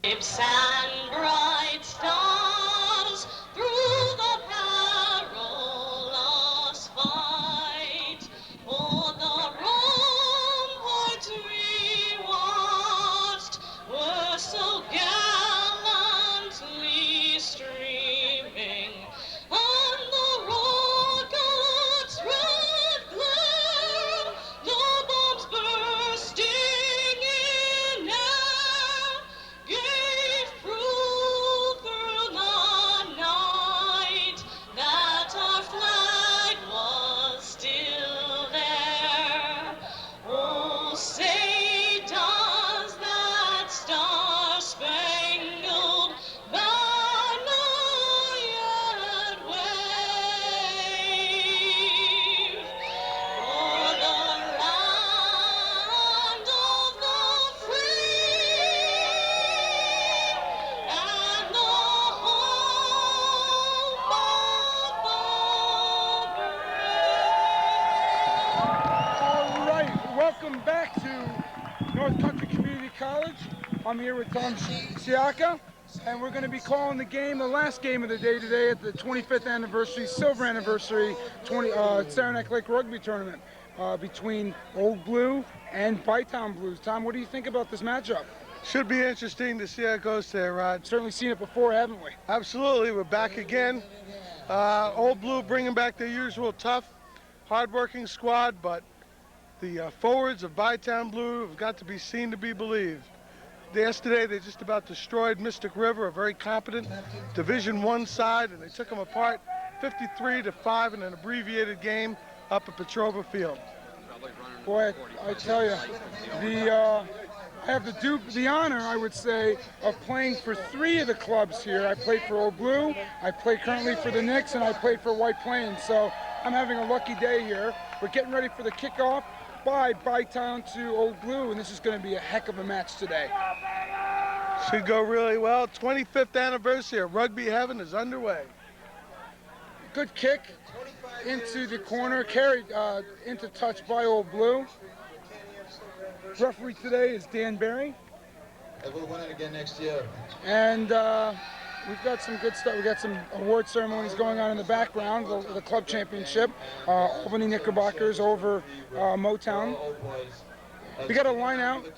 Ships and bright stars through the perilous fight, o'er the ramparts we watched were so gallantly streaming, and the rocket's red glare, the bombs bursting in air, gave proof through the night that our flag was still there. Oh, say does that star-spangled banner yet wave o'er the land of the free and the home of the brave? All right, welcome back to North Country Community College. I'm here with Tom Siaka, and we're going to be calling the game, the last game of the day today at the 25th anniversary, silver anniversary, Saranac Lake Rugby Tournament between Old Blue and Bytown Blues. Tom, what do you think about this matchup? Should be interesting to see how it goes there, Rod. Certainly seen it before, haven't we? Absolutely, we're back again. Old Blue bringing back their usual tough, hard-working squad, but the forwards of Bytown Blue have got to be seen to be believed. Yesterday, they just about destroyed Mystic River, a very competent Division I side, and they took them apart 53-5 in an abbreviated game up at Petrova Field. Boy, I tell you, I have the honor, I would say, of playing for 3 of the clubs here. I played for Old Blue, I play currently for the Knicks, and I played for White Plains. So I'm having a lucky day here. We're getting ready for the kickoff by Bytown to Old Blue, and this is going to be a heck of a match today. Should go really well. 25th anniversary of Rugby Heaven is underway. Good kick into the corner, carried into touch by Old Blue. Referee today is Dan Berry. And we'll win it again next year. And we've got some good stuff. We've got some award ceremonies going on in the background, the club championship. Albany Knickerbockers over Motown. We got a line out. We're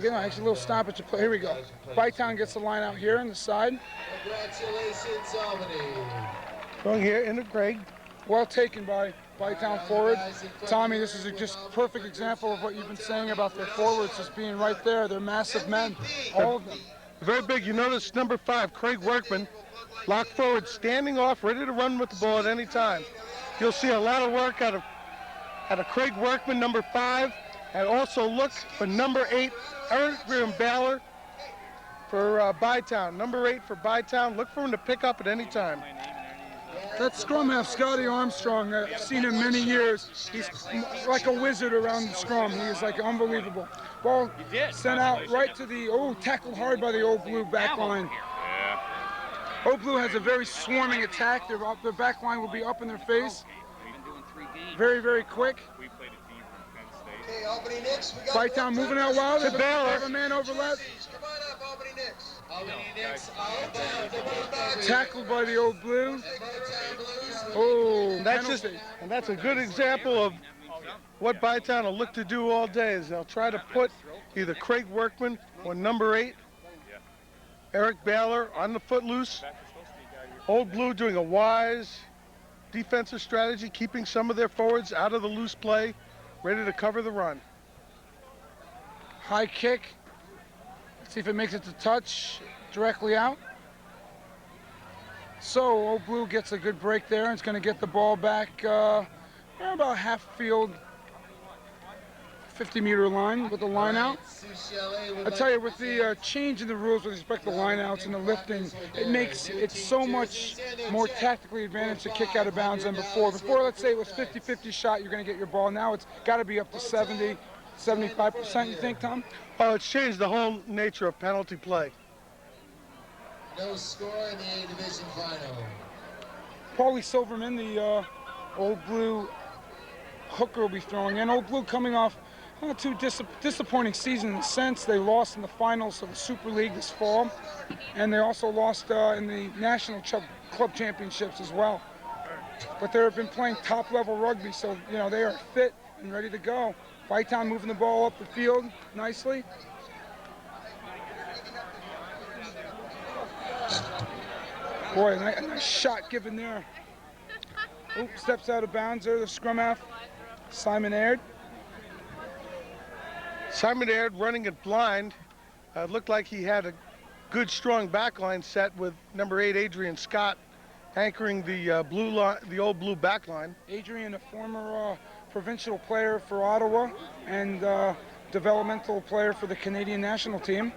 going to actually a little stoppage to play. Here we go. Bytown gets the line out here on the side. Congratulations, Albany. Going here into Craig. Well taken by Bytown forward. Tommy, this is a just perfect example of what you've been saying about their forwards just being right there. They're massive men, all of them. Very big. You notice number 5, Craig Workman, lock forward, standing off, ready to run with the ball at any time. You'll see a lot of work out of Craig Workman, number 5, and also look for number 8, Eric Baller for Bytown. Number 8 for Bytown. Look for him to pick up at any time. That scrum half, Scotty Armstrong, I've seen him many years. He's like a wizard around the scrum. He is like unbelievable. Ball sent out right to the, tackled hard by the Old Blue back line. Old Blue has a very swarming attack. Their back line will be up in their face. Very, very quick. Okay, Albany Knicks, we got Bytown moving out wild. To Baylor. Have a man overlap. Come on up, Albany Knicks. Albany Knicks outbound. Tackled by the Old Blue. Oh, penalty. And that's a good example of what Bytown will look to do all day is they'll try to put either Craig Workman or number 8, Eric Baller, on the footloose. Old Blue doing a wise defensive strategy, keeping some of their forwards out of the loose play, ready to cover the run. High kick. Let's see if it makes it to touch. Directly out. So Old Blue gets a good break there and it's going to get the ball back about half field, 50-meter line with the line out. I tell you, with the change in the rules with respect to line outs and the lifting, it makes it so much more tactically advantaged to kick out of bounds than before. Before, let's say it was 50-50 shot, you're going to get your ball. Now it's got to be up to 70, 75%, you think, Tom? Oh, it's changed the whole nature of penalty play. No score in the A Division final. Paulie Silverman, the Old Blue hooker, will be throwing in. Old Blue coming off Well, disappointing season in the sense they lost in the finals of the Super League this fall, and they also lost in the National Club Championships as well. But they've been playing top-level rugby, so you know they are fit and ready to go. Bytown moving the ball up the field nicely. Boy, a nice shot given there. Oops, steps out of bounds there. The scrum half, Simon Aird. Simon Aird running it blind. Looked like he had a good, strong backline set with number 8 Adrian Scott anchoring the old blue backline. Adrian, a former provincial player for Ottawa and developmental player for the Canadian national team.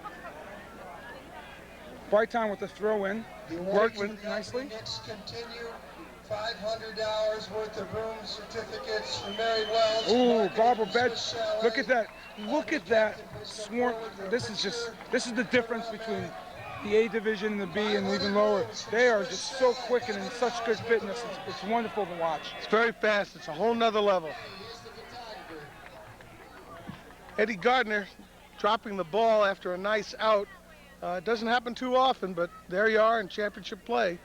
Bytown with the throw-in. Workman nicely. Continue. $500 worth of room certificates for Mary Wells. Ooh, Barbara Betts. Look at that. Look at that. Sworn. This is the difference between the A division and the B and even lower. They are just so quick and in such good fitness. It's wonderful to watch. It's very fast. It's a whole nother level. Eddie Gardner dropping the ball after a nice out. It doesn't happen too often, but there you are in championship play.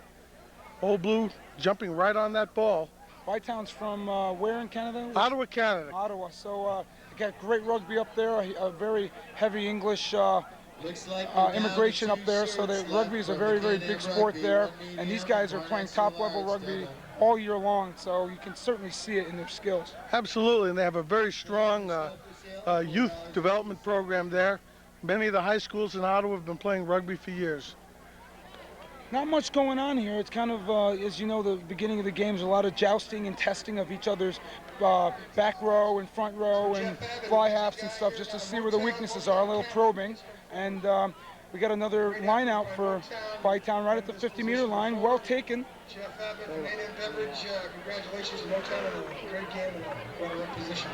Old Blue jumping right on that ball. Bytown's from where in Canada? Ottawa, Canada. Ottawa. So they got great rugby up there, a very heavy English immigration up there. So rugby is a very, very big sport there. And these guys are playing top-level rugby all year long. So you can certainly see it in their skills. Absolutely, and they have a very strong youth development program there. Many of the high schools in Ottawa have been playing rugby for years. Not much going on here. It's kind of, as you know, the beginning of the game's a lot of jousting and testing of each other's back row and front row and fly halves and stuff just to see where the weaknesses are, a little probing. And we got another line out for Bytown right at the 50-meter line. Well taken. Jeff Abbott, Canadian Beverage, congratulations. No time in a great game and a runner-up position.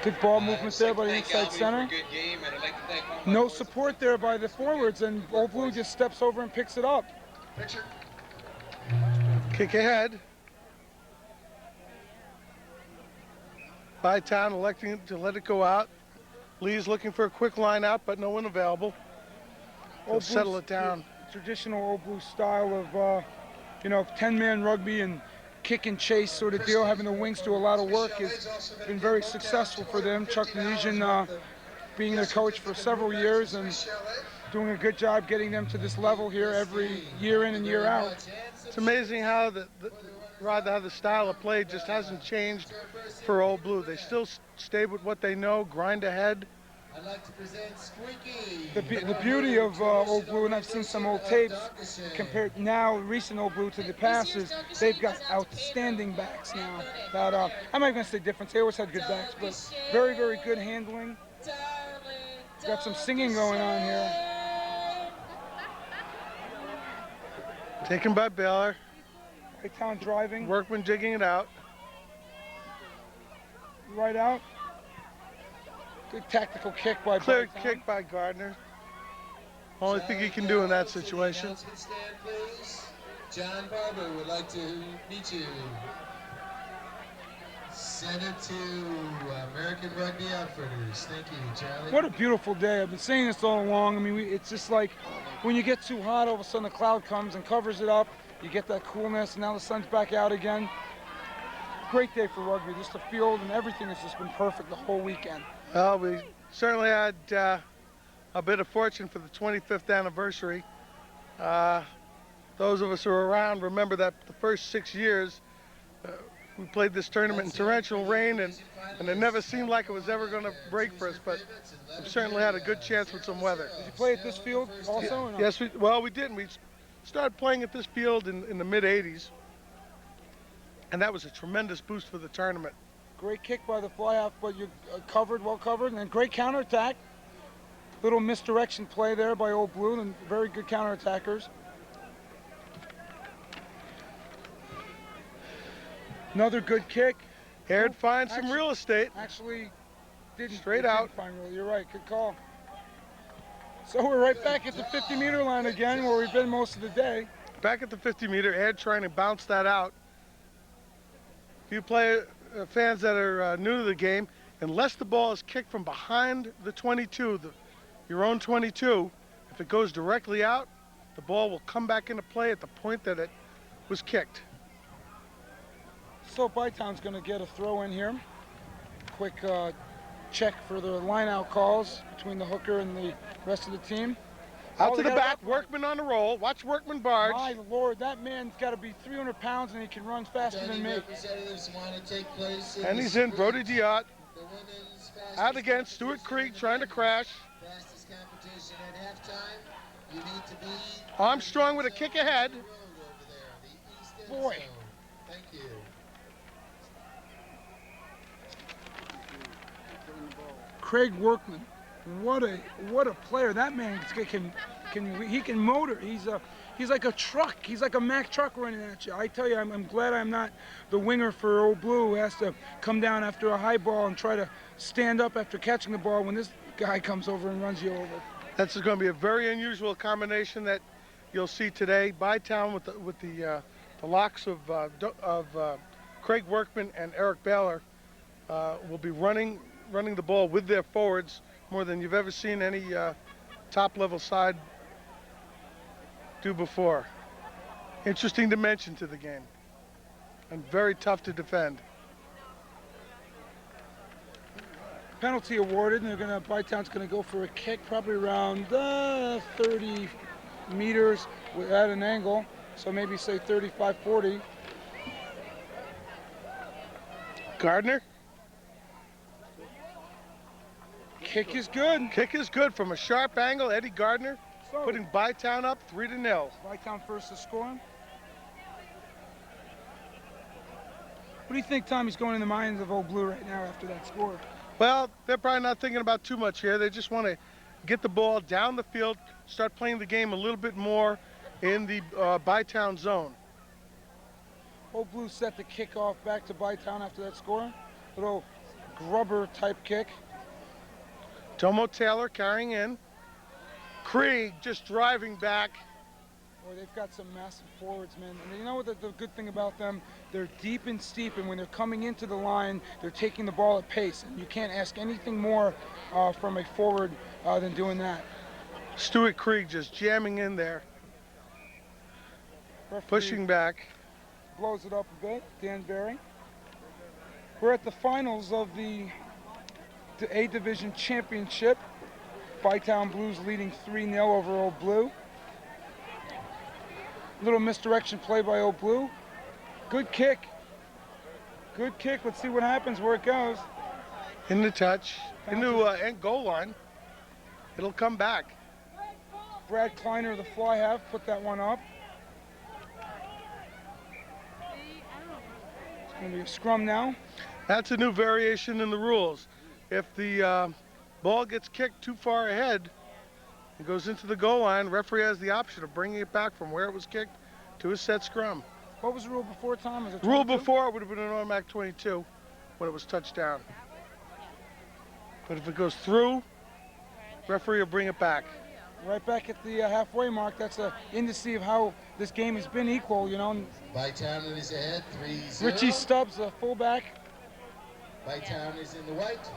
Good ball movement there by the inside center. No support there by the forwards, and Old Blue just steps over and picks it up. Kick ahead. Bytown electing to let it go out. Lee's looking for a quick line out, but no one available. He'll settle it down. Traditional Old Blue style of, 10-man rugby and kick and chase sort of deal, having the wings do a lot of work has been very successful for them. Chuck Nesian being their coach for several years and doing a good job getting them to this level here every year in and year out. It's amazing how the style of play just hasn't changed for Old Blue. They still stay with what they know, grind ahead. I'd like to present Squeaky. The beauty of Old Blue, and I've seen some old tapes compared now, recent Old Blue to the past, is they've got outstanding backs now. That I'm not going to say difference. They always had good backs, but very, very good handling. Got some singing going on here. Taken by Baylor. Bytown driving. Workman jigging it out. Right out. Good tactical kick by Clear Bytown. kick by Gardner. Only thing he can do in that situation. Announcement stand, please. John Barber would like to meet you. Send it to American Rugby Outfitters. Thank you, Charlie. What a beautiful day. I've been saying this all along. I mean, it's just like when you get too hot, all of a sudden a cloud comes and covers it up. You get that coolness, and now the sun's back out again. Great day for rugby. Just the field and everything has just been perfect the whole weekend. Well, we certainly had a bit of fortune for the 25th anniversary. Those of us who are around remember that the first 6 years we played this tournament in torrential rain, and it never seemed like it was ever going to break for us, but we certainly had a good chance with some weather. Did you play at this field also? Or no? Yes, we did. We started playing at this field in the mid-'80s, and that was a tremendous boost for the tournament. Great kick by the fly half, but you well covered, and then great counterattack. Little misdirection play there by Old Blue, and very good counterattackers. Another good kick. Aird finds some real estate. Actually, didn't Straight out. Find real, you're right. Good call. So we're right back at the 50-meter line again, where we've been most of the day. Back at the 50-meter, Aird trying to bounce that out. If you play fans that are new to the game, unless the ball is kicked from behind the 22, your own 22, if it goes directly out, the ball will come back into play at the point that it was kicked. So Bytown's going to get a throw in here. Quick check for the line-out calls between the hooker and the rest of the team. Out Oh, to they the got a back, left line. Workman on the roll. Watch Workman barge. My Lord, that man's got to be 300 pounds and he can run faster than me. Representatives want to take place And the he's in. Brody sprint. Diot The women's fastest out against Stuart competition Krieg in the trying to night. crash. Fastest competition at halftime. You need to be Armstrong with a kick ahead. the road over there, the east end Boy. zone. Thank you. Craig Workman, what a player. That man can motor. He's like a truck. He's like a Mack truck running at you. I tell you, I'm glad I'm not the winger for Old Blue who has to come down after a high ball and try to stand up after catching the ball when this guy comes over and runs you over. That's going to be a very unusual combination that you'll see today. Bytown with the locks of Craig Workman and Eric Baylor will be running the ball with their forwards more than you've ever seen any top-level side do before. Interesting dimension to the game, and very tough to defend. Penalty awarded, and Bytown's gonna go for a kick, probably around 30 meters at an angle, so maybe say 35, 40. Gardner? Kick is good. Kick is good from a sharp angle. Eddie Gardner So, putting Bytown up 3-0. Bytown first to score. What do you think, Tom, is going in the minds of Old Blue right now after that score? Well, they're probably not thinking about too much here. They just want to get the ball down the field, start playing the game a little bit more in the Bytown zone. Old Blue set the kick off back to Bytown after that score. Little grubber type kick. Tomo Taylor carrying in. Krieg just driving back. Boy, they've got some massive forwards, man. And you know what the good thing about them? They're deep and steep, and when they're coming into the line, they're taking the ball at pace. And you can't ask anything more from a forward than doing that. Stuart Krieg just jamming in there, Referee pushing back. blows it up a bit. Dan Berry. We're at the finals of the A Division Championship. Bytown Blues leading 3-0 over Old Blue. Little misdirection play by Old Blue. Good kick. Good kick. Let's see what happens, where it goes. In the touch, into end goal line. It'll come back. Brad Kleiner, the fly half, put that one up. It's going to be a scrum now. That's a new variation in the rules. If the ball gets kicked too far ahead, it goes into the goal line, referee has the option of bringing it back from where it was kicked to a set scrum. What was the rule before, Tom? Was it The rule 22? before would have been an automatic 22 when it was touched down. But if it goes through, referee will bring it back. Right back at the halfway mark. That's an indice of how this game has been equal, you know. Bytown is ahead, 3-0. Richie Stubbs, the fullback, Bytown is in the white.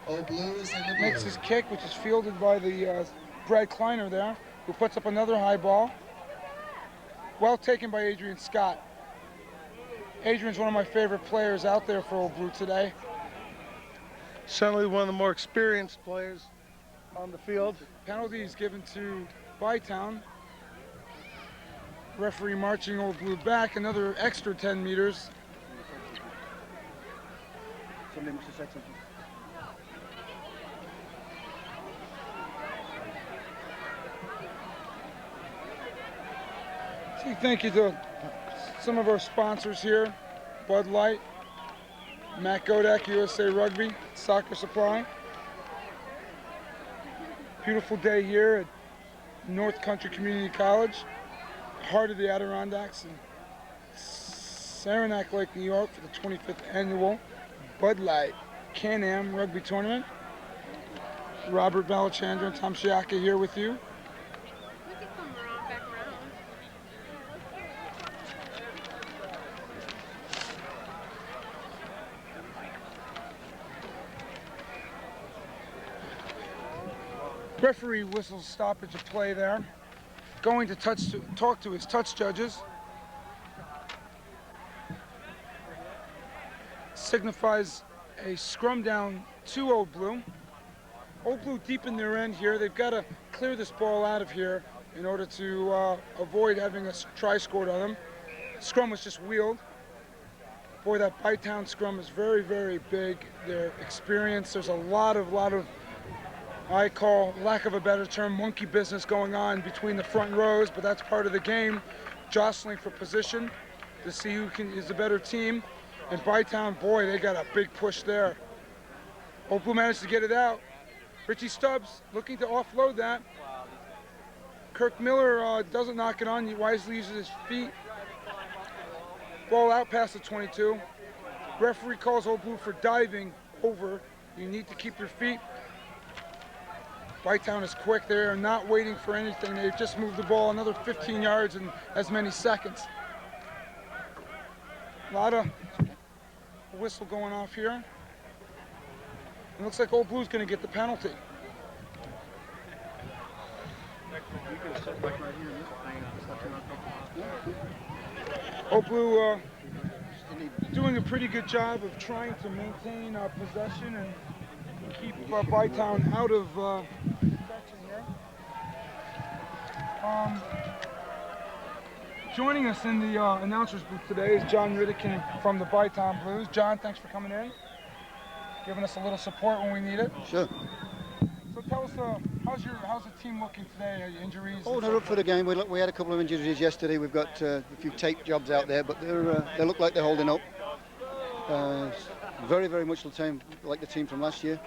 Old Blue is in the blue. makes his kick, which is fielded by the Brad Kleiner there, who puts up another high ball. Well taken by Adrian Scott. Adrian's one of my favorite players out there for Old Blue today. Certainly one of the more experienced players on the field. Penalty is given to Bytown. Referee marching Old Blue back another extra 10 meters. So thank you to some of our sponsors here, Bud Light, Matt Godak, USA Rugby, Soccer Supply. Beautiful day here at North Country Community College, heart of the Adirondacks in Saranac Lake, New York for the 25th annual Bud Light Can-Am Rugby Tournament. Robert Balachandra and Tom Shiaka here with you. We can come back around. Referee whistles stoppage of play there. Going to talk to his touch judges. Signifies a scrum down to Old Blue. Old Blue deep in their end here. They've got to clear this ball out of here in order to avoid having a try scored on them. Scrum was just wheeled. Boy, that Bytown scrum is very, very big. Their experience, there's a lot of, I call, lack of a better term, monkey business going on between the front rows, but that's part of the game. Jostling for position to see who is the better team. And Bytown, boy, they got a big push there. Old Blue managed to get it out. Richie Stubbs looking to offload that. Kirk Miller doesn't knock it on, he wisely uses his feet. Ball out past the 22. Referee calls Old Blue for diving over. You need to keep your feet. Bytown is quick. They are not waiting for anything. They've just moved the ball another 15 yards in as many seconds. A lot of whistle going off here. It looks like Old Blue's going to get the penalty. Old Blue doing a pretty good job of trying to maintain possession and keep Bytown out of infection here. Joining us in the announcer's booth today is John Ridikin from the Bytown Blues. John, thanks for coming in, giving us a little support when we need it. Sure. So tell us, how's the team looking today? Are you injuries? Oh, they're up for the game. We had a couple of injuries yesterday. We've got a few tape jobs out there, but they look like they're holding up. Very, very much the same like the team from last year.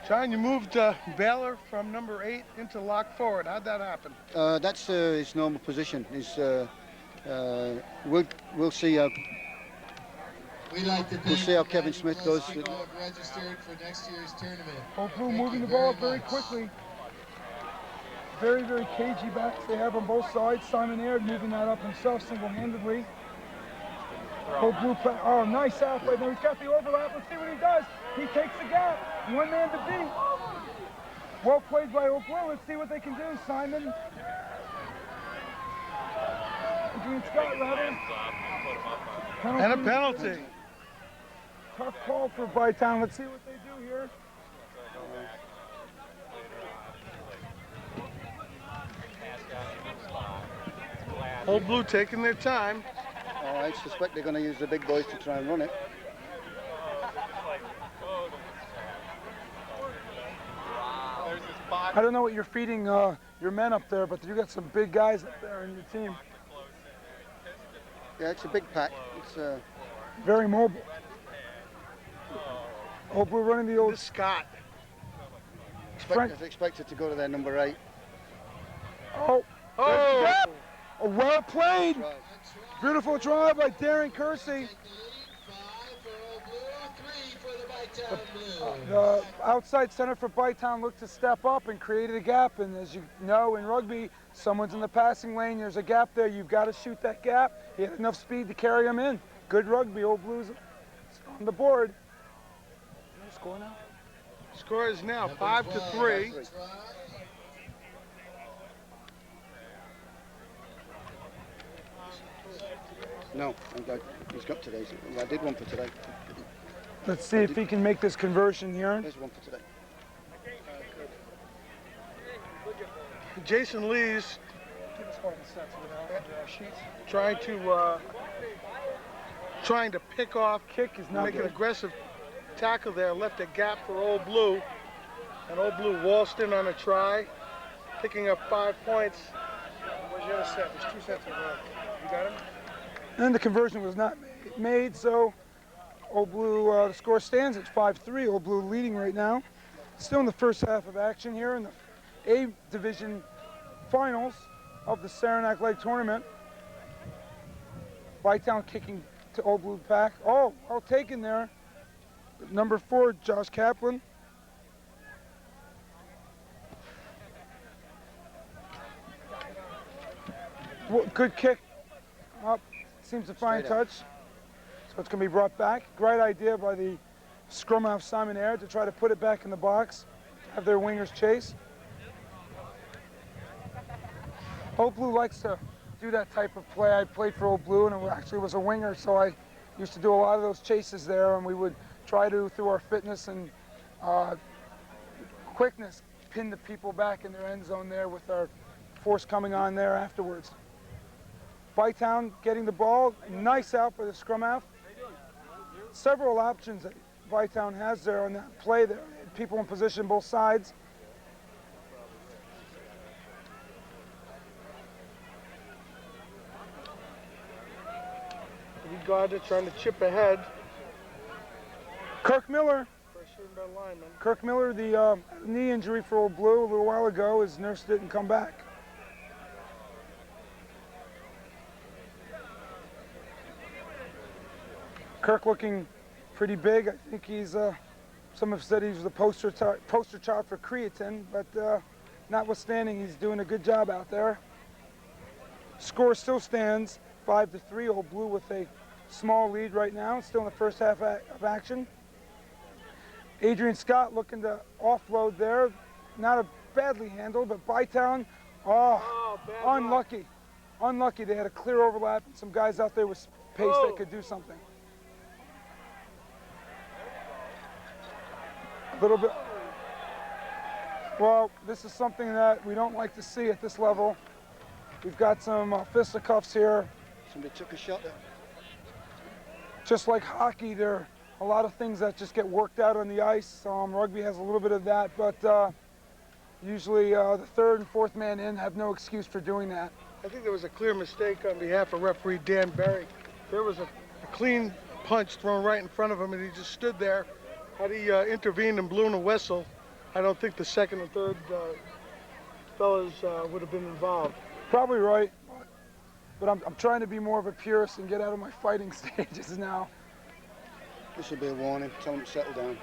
John, you moved Baylor from number 8 into lock forward. How'd that happen? That's his normal position. We'll see. We'll see how Kevin Smith does. Registered for next year's tournament. Old Blue moving the ball up very quickly. Very, very cagey backs they have on both sides. Simon Aird moving that up himself single-handedly. Old Blue play. Oh, nice out right now. He's got the overlap. Let's see what he does. He takes the gap. One man to beat. Well played by Old Blue. Let's see what they can do, Simon. Adrian Scott, rather. And a penalty. Tough call for Bytown. Let's see what they do here. Old Blue taking their time. I suspect they're going to use the big boys to try and run it. I don't know what you're feeding your men up there, but you got some big guys up there in your team. Yeah, it's a big pack. It's very mobile. Old Blue running the old Scott. I expect it to go to their number 8. Oh! Oh! Oh, well played! Beautiful drive by Darren Kersey. The outside center for Bytown looked to step up and created a gap, and as you know in rugby, someone's in the passing lane, there's a gap there, you've got to shoot that gap. He had enough speed to carry him in. Good rugby. Old Blues on the board. Score now? Score is now 5-3. No, he's got today. I did one for today. Let's see if he can make this conversion here. There's one for today. Jason Lee's trying to pick off, kick is not make good. an aggressive tackle there, left a gap for Old Blue, and Old Blue waltzed in on a try, picking up 5 points. Where's the other set? There's 2 sets of work. You got him? And the conversion was not made, so Old Blue, the score stands at 5-3. Old Blue leading right now. Still in the first half of action here in the A Division finals of the Saranac Lake Tournament. Bytown kicking to Old Blue pack. Oh, well taken there. Number 4, Josh Kaplan. Good kick. Up. Seems to find touch. So it's going to be brought back. Great idea by the scrum half Simon Aird to try to put it back in the box. have their wingers chase. Old Blue likes to do that type of play. I played for Old Blue and it actually was a winger, so I used to do a lot of those chases there, and we would try to, through our fitness and quickness, pin the people back in their end zone there with our force coming on there afterwards. Bytown getting the ball, nice out by the scrum half. Several options that Bytown has there on that play there. People in position both sides. Gardner trying to chip ahead. Kirk Miller. Pressure by lineman. Kirk Miller, the knee injury for Old Blue a little while ago, has nursed it and come back. Kirk looking pretty big. I think he's, some have said he's the poster child for creatine, but notwithstanding, he's doing a good job out there. Score still stands 5-3. Old Blue with a small lead right now. Still in the first half of action. Adrian Scott looking to offload there. Not a badly handled, but Bytown, unlucky. Luck. Unlucky. They had a clear overlap and some guys out there with pace that could do something. A little bit. Well, this is something that we don't like to see at this level. We've got some fisticuffs here. Somebody took a shot there. Just like hockey, there are a lot of things that just get worked out on the ice. Rugby has a little bit of that, but usually the third and fourth man in have no excuse for doing that. I think there was a clear mistake on behalf of referee Dan Berry. There was a clean punch thrown right in front of him, and he just stood there. Had he intervened and blown a whistle, I don't think the second and third fellas would have been involved. Probably right, but I'm trying to be more of a purist and get out of my fighting stages now. This will be a warning. Tell them to settle down.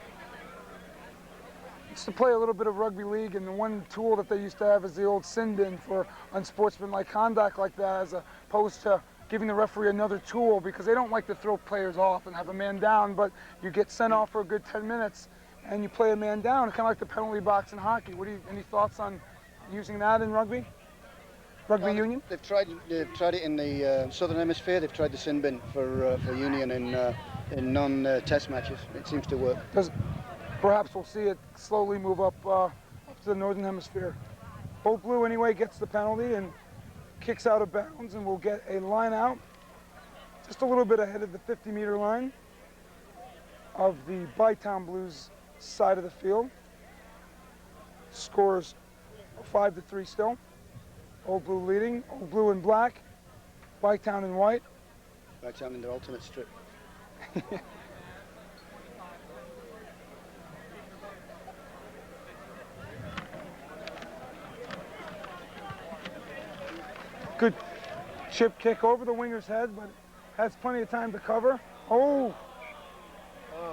Used to play a little bit of rugby league, and the one tool that they used to have is the old sin bin for unsportsmanlike conduct like that, as opposed to giving the referee another tool, because they don't like to throw players off and have a man down, but you get sent off for a good 10 minutes and you play a man down, kind of like the penalty box in hockey. Any thoughts on using that in rugby? Rugby union? They've tried it in the Southern Hemisphere. They've tried the sin bin for union in non-test matches. It seems to work. Perhaps we'll see it slowly move up to the Northern Hemisphere. Old Blue anyway gets the penalty and kicks out of bounds, and we'll get a line out just a little bit ahead of the 50-meter line of the Bytown Blues side of the field. Scores 5-3 still. Old Blue leading. Old Blue in black, Bytown in white. Bytown in their alternate strip. Good chip kick over the winger's head, but has plenty of time to cover. Oh,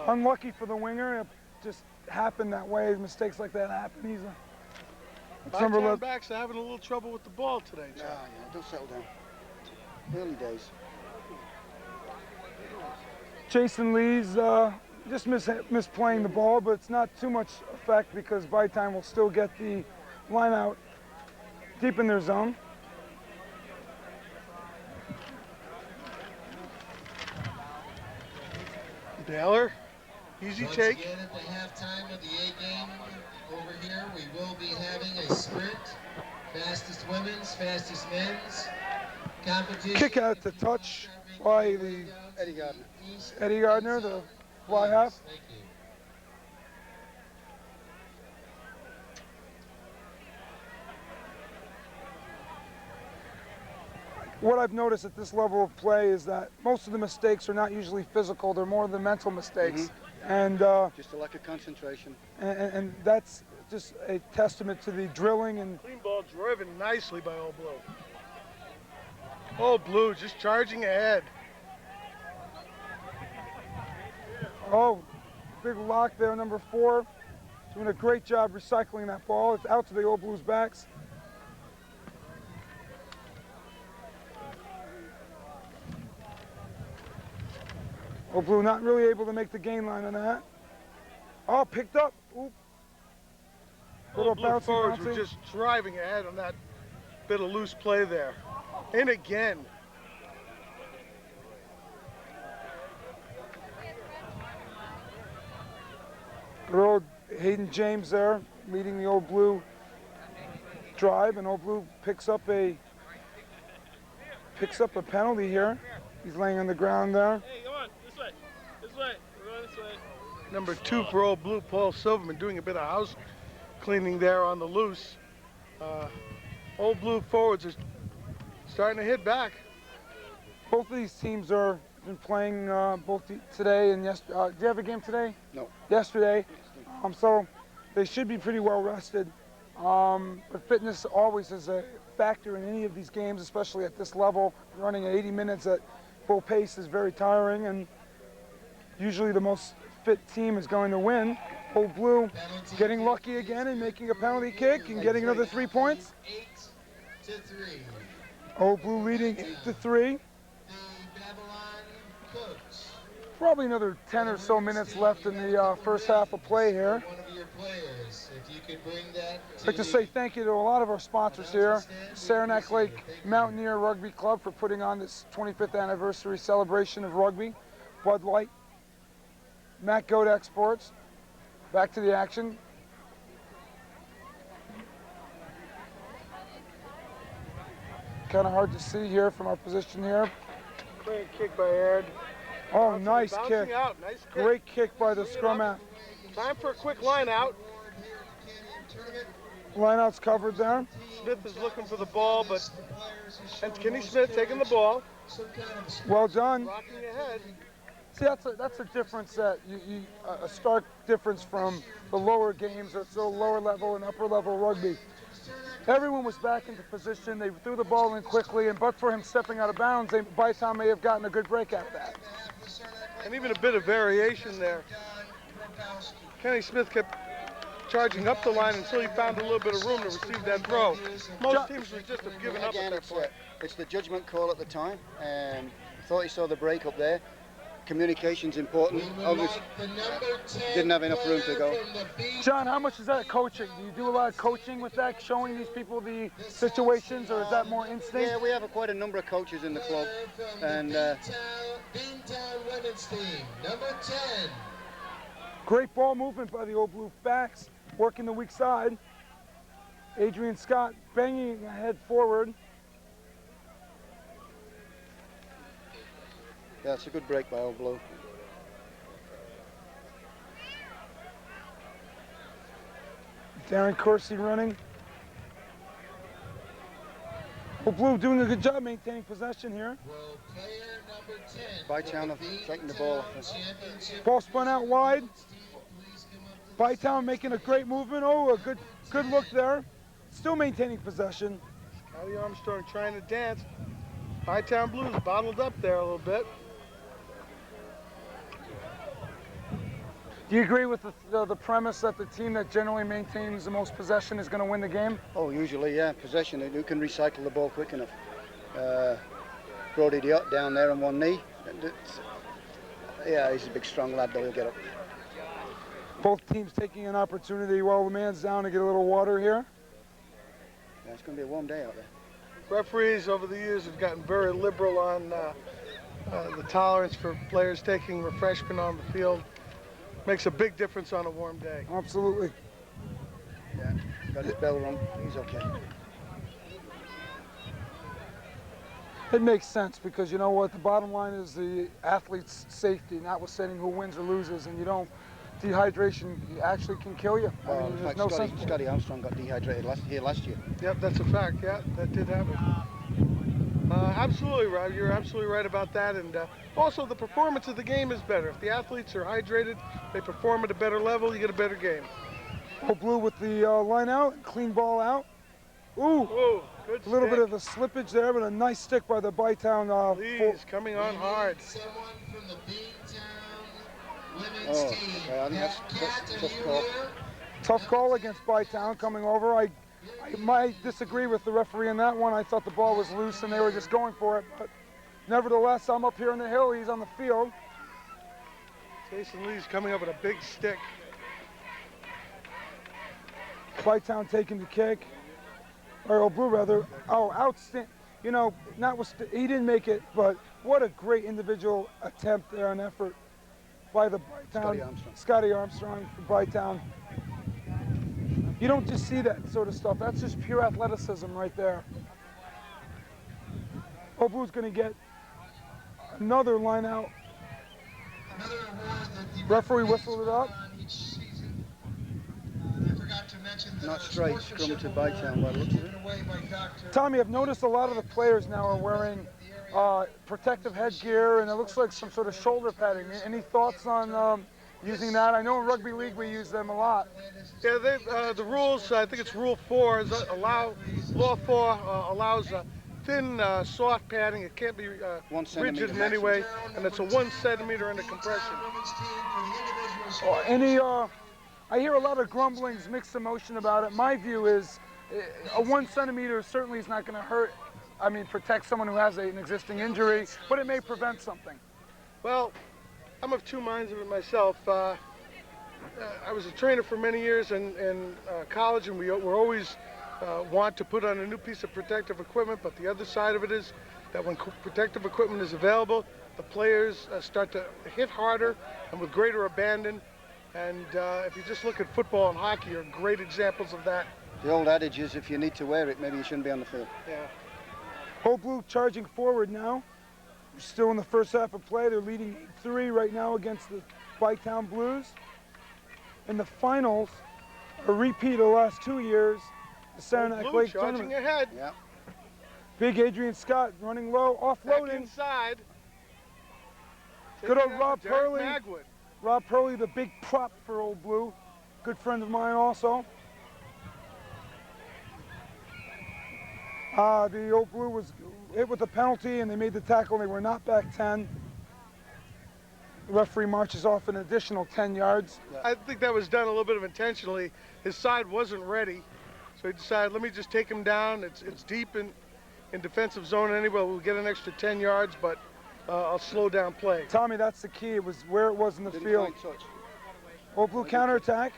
unlucky for the winger. It just happened that way. Mistakes like that happen. He's a Bytown backs are having a little trouble with the ball today, John. Yeah, don't settle down. Early days. Jason Lee's just misplaying the ball, but it's not too much effect because Bytown will still get the line out deep in their zone. Baylor, easy take. Once again at the halftime of the A game over here, we will be having a sprint. Fastest women's, fastest men's competition. Kick out to touch by the Eddie Gardner, the fly half. Thank you. What I've noticed at this level of play is that most of the mistakes are not usually physical, they're more the mental mistakes. And just a lack of concentration. And that's just a testament to the drilling and Clean ball driven nicely by Old Blue. Old Blue just charging ahead. big lock there, number 4. Doing a great job recycling that ball. It's out to the Old Blues backs. Old Blue not really able to make the gain line on that. Oh, picked up. Oop. Little Old Blue bouncy, forwards were bouncy. just driving ahead on that bit of loose play there. And again. Good old Hayden James there, leading the Old Blue drive, and Old Blue picks up a penalty here. He's laying on the ground there. Hey, go on, this way, we're going this way. Number 2 for Old Blue, Paul Silverman, doing a bit of house cleaning there on the loose. Old Blue forwards are starting to hit back. Both of these teams are been playing today and yesterday. Do you have a game today? No. Yesterday. So they should be pretty well rested. But fitness always is a factor in any of these games, especially at this level. Running 80 minutes at full pace is very tiring, and usually the most fit team is going to win. Old Blue getting lucky again and making a penalty kick and getting another 3 points. 8-3. Old Blue leading 8-3. The Babylon coach. Probably another 10 or so minutes left in the first half of play here. One of your players, if you could bring that I'd like to say thank you to a lot of our sponsors here. Saranac Lake Mountaineer Rugby Club for putting on this 25th anniversary celebration of rugby. Bud Light, Matt Goat Exports. Back to the action. Kind of hard to see here from our position here. Great kick by Ed. Oh, nice Bouncing kick. out. Nice kick. Great kick by the scrum half. Time for a quick line out. Lineout's covered there. Smith is looking for the ball, but and Kenny Smith taking the ball, Well done. rocking ahead. See, that's a difference that a stark difference from the lower games, or so lower level and upper level rugby. Everyone was back into position. They threw the ball in quickly, and but for him stepping out of bounds, Bytown may have gotten a good break out of that. And even a bit of variation there. Kenny Smith kept charging up the line until he found a little bit of room to receive that throw. Most teams would just have given up Again, at that point. it's the judgment call at the time. Thought he saw the break up there. Communication's important. Obviously, didn't have enough room to go. John, how much is that coaching? Do you do a lot of coaching with that, showing these people the situations, or is that more instinct? Yeah, we have quite a number of coaches in the club, and Bytown women's team, number 10. Great ball movement by the Old Blue backs, working the weak side. Adrian Scott banging ahead forward. yeah, it's a good break by Old Blue. Darren Kersey running. Old Blue doing a good job maintaining possession here. Well, player number 10. Bytown have taken the ball off us. Ball spun out wide. Bytown making a great movement. Oh, a good look there. Still maintaining possession. Scotty Armstrong trying to dance. Bytown Blues bottled up there a little bit. Do you agree with the premise that the team that generally maintains the most possession is going to win the game? Oh, usually, yeah, possession. Who can recycle the ball quick enough? Brody Diot down there on one knee. Yeah, he's a big, strong lad, but he'll get up. Both teams taking an opportunity while the man's down to get a little water here. Yeah, it's going to be a warm day out there. Referees over the years have gotten very liberal on the tolerance for players taking refreshment on the field. Makes a big difference on a warm day. Absolutely. Yeah, got his bell rung. He's okay. It makes sense because you know what? The bottom line is the athlete's safety, notwithstanding who wins or loses, and you don't. Dehydration actually can kill you. I mean, In there's fact, no sense. Scotty Armstrong got dehydrated last year. Yep, that's a fact. Yeah, that did happen. Absolutely, Rob. You're absolutely right about that. And also, the performance of the game is better. If the athletes are hydrated, they perform at a better level, you get a better game. Old Blue with the line out, clean ball out. Ooh, Ooh, good a little stick. bit of a slippage there, but a nice stick by the Bytown. Lee's coming on hard. Someone from the Bytown women's Oh, team. okay, I think that's Kat, tough are you call. here? Tough call against Bytown coming over. I might disagree with the referee in that one. I thought the ball was loose and they were just going for it. But nevertheless, I'm up here on the hill. He's on the field. Jason Lee's coming up with a big stick. Bytown taking the kick, or Old Blue rather. Oh, outstanding. You know, he didn't make it, but what a great individual attempt there and effort by the Bytown. Scotty Armstrong for Bytown. You don't just see that sort of stuff. That's just pure athleticism right there. Old Blue's going to get another line out. Another award that the Referee whistled it up. each season. I forgot to mention that Not straight, scrum to Bytown by the looks of it. away by Dr. Tommy, I've noticed a lot of the players now are wearing protective headgear, and it looks like some sort of shoulder padding. Any thoughts on using that? I know in rugby league we use them a lot. Yeah, the rules, I think it's Rule 4, Law 4 allows thin, soft padding. It can't be 1 centimeter rigid in any way, and it's a 1 centimeter under compression. I hear a lot of grumblings, mixed emotion about it. My view is a 1 centimeter certainly is not going to hurt. I mean, protect someone who has an existing injury, but it may prevent something. Well, I'm of two minds of it myself. I was a trainer for many years in college, and we're always want to put on a new piece of protective equipment, but the other side of it is that when protective equipment is available, the players start to hit harder and with greater abandon. And if you just look at football and hockey, are great examples of that. The old adage is if you need to wear it, maybe you shouldn't be on the field. Yeah. Old Blue charging forward now. We're still in the first half of play. They're leading 8-3 right now against the Bytown Blues. In the finals, a repeat of the last 2 years, the Saranac Blue Lake charging tournament. ahead. Yeah. Big Adrian Scott running low, Back offloading. inside. Good old Taking out Rob Derek Hurley. Magwood. Rob Hurley, the big prop for Old Blue. Good friend of mine also. The Old Blue was hit with a penalty and they made the tackle and they were not back 10. The referee marches off an additional 10 yards. I think that was done a little bit of intentionally. His side wasn't ready, so he decided, let me just take him down. It's deep in defensive zone anyway. We'll get an extra 10 yards, but I'll slow down play. Tommy, that's the key. It was where it was in the field. Touch. Old Blue counterattack.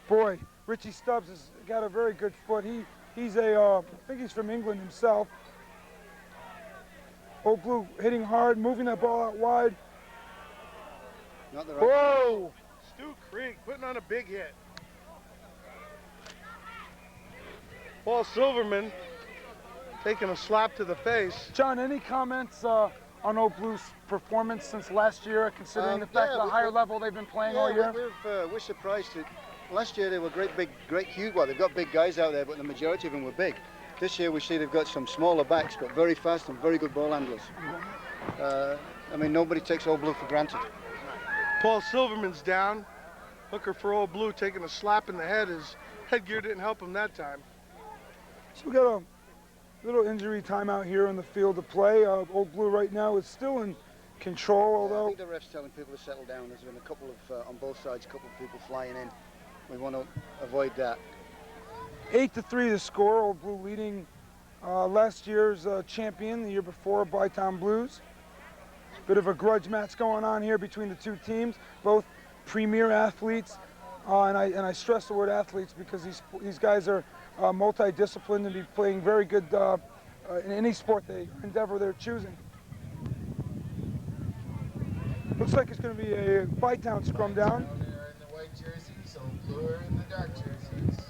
Boy, Richie Stubbs has got a very good foot. He's I think he's from England himself. Old Blue hitting hard, moving that ball out wide. Not the right. Whoa! Stu Creek putting on a big hit. Paul Silverman taking a slap to the face. John, any comments on Old Blue's performance since last year, considering the fact of the higher level they've been playing all year? We're surprised that last year they were great huge. Well, they've got big guys out there, but the majority of them were big. This year we see they've got some smaller backs, but very fast and very good ball handlers. I mean, nobody takes Old Blue for granted. Paul Silverman's down. Hooker for Old Blue taking a slap in the head. His headgear didn't help him that time. So we got a little injury timeout here on the field of play. Old Blue right now is still in control, I although think the ref's telling people to settle down. There's been a couple of, on both sides, a couple of people flying in. We want to avoid that. 8-3 the score. Old Blue leading last year's champion the year before, Bytown Blues. Bit of a grudge match going on here between the two teams, both premier athletes, and I stress the word athletes because these guys are multidisciplined and be playing very good in any sport endeavor they're choosing. Looks like it's going to be a Bytown scrum down. They're in the white jerseys, Old Blue are in the dark jerseys.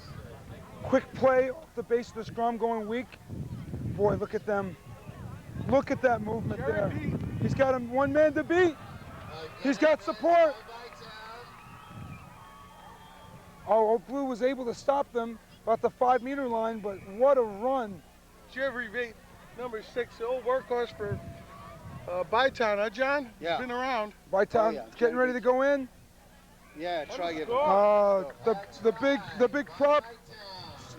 Quick play off the base of the scrum going weak. Boy, look at them. Look at that movement there. He's got him one man to beat. He's got support. Oh, Old Blue was able to stop them about the 5-meter line, but what a run. Jerry Vate, number 6, the old workhorse for Bytown, huh, John? Yeah. He's been around. Bytown Oh, yeah. getting ready to go in. Yeah, try it. The big prop.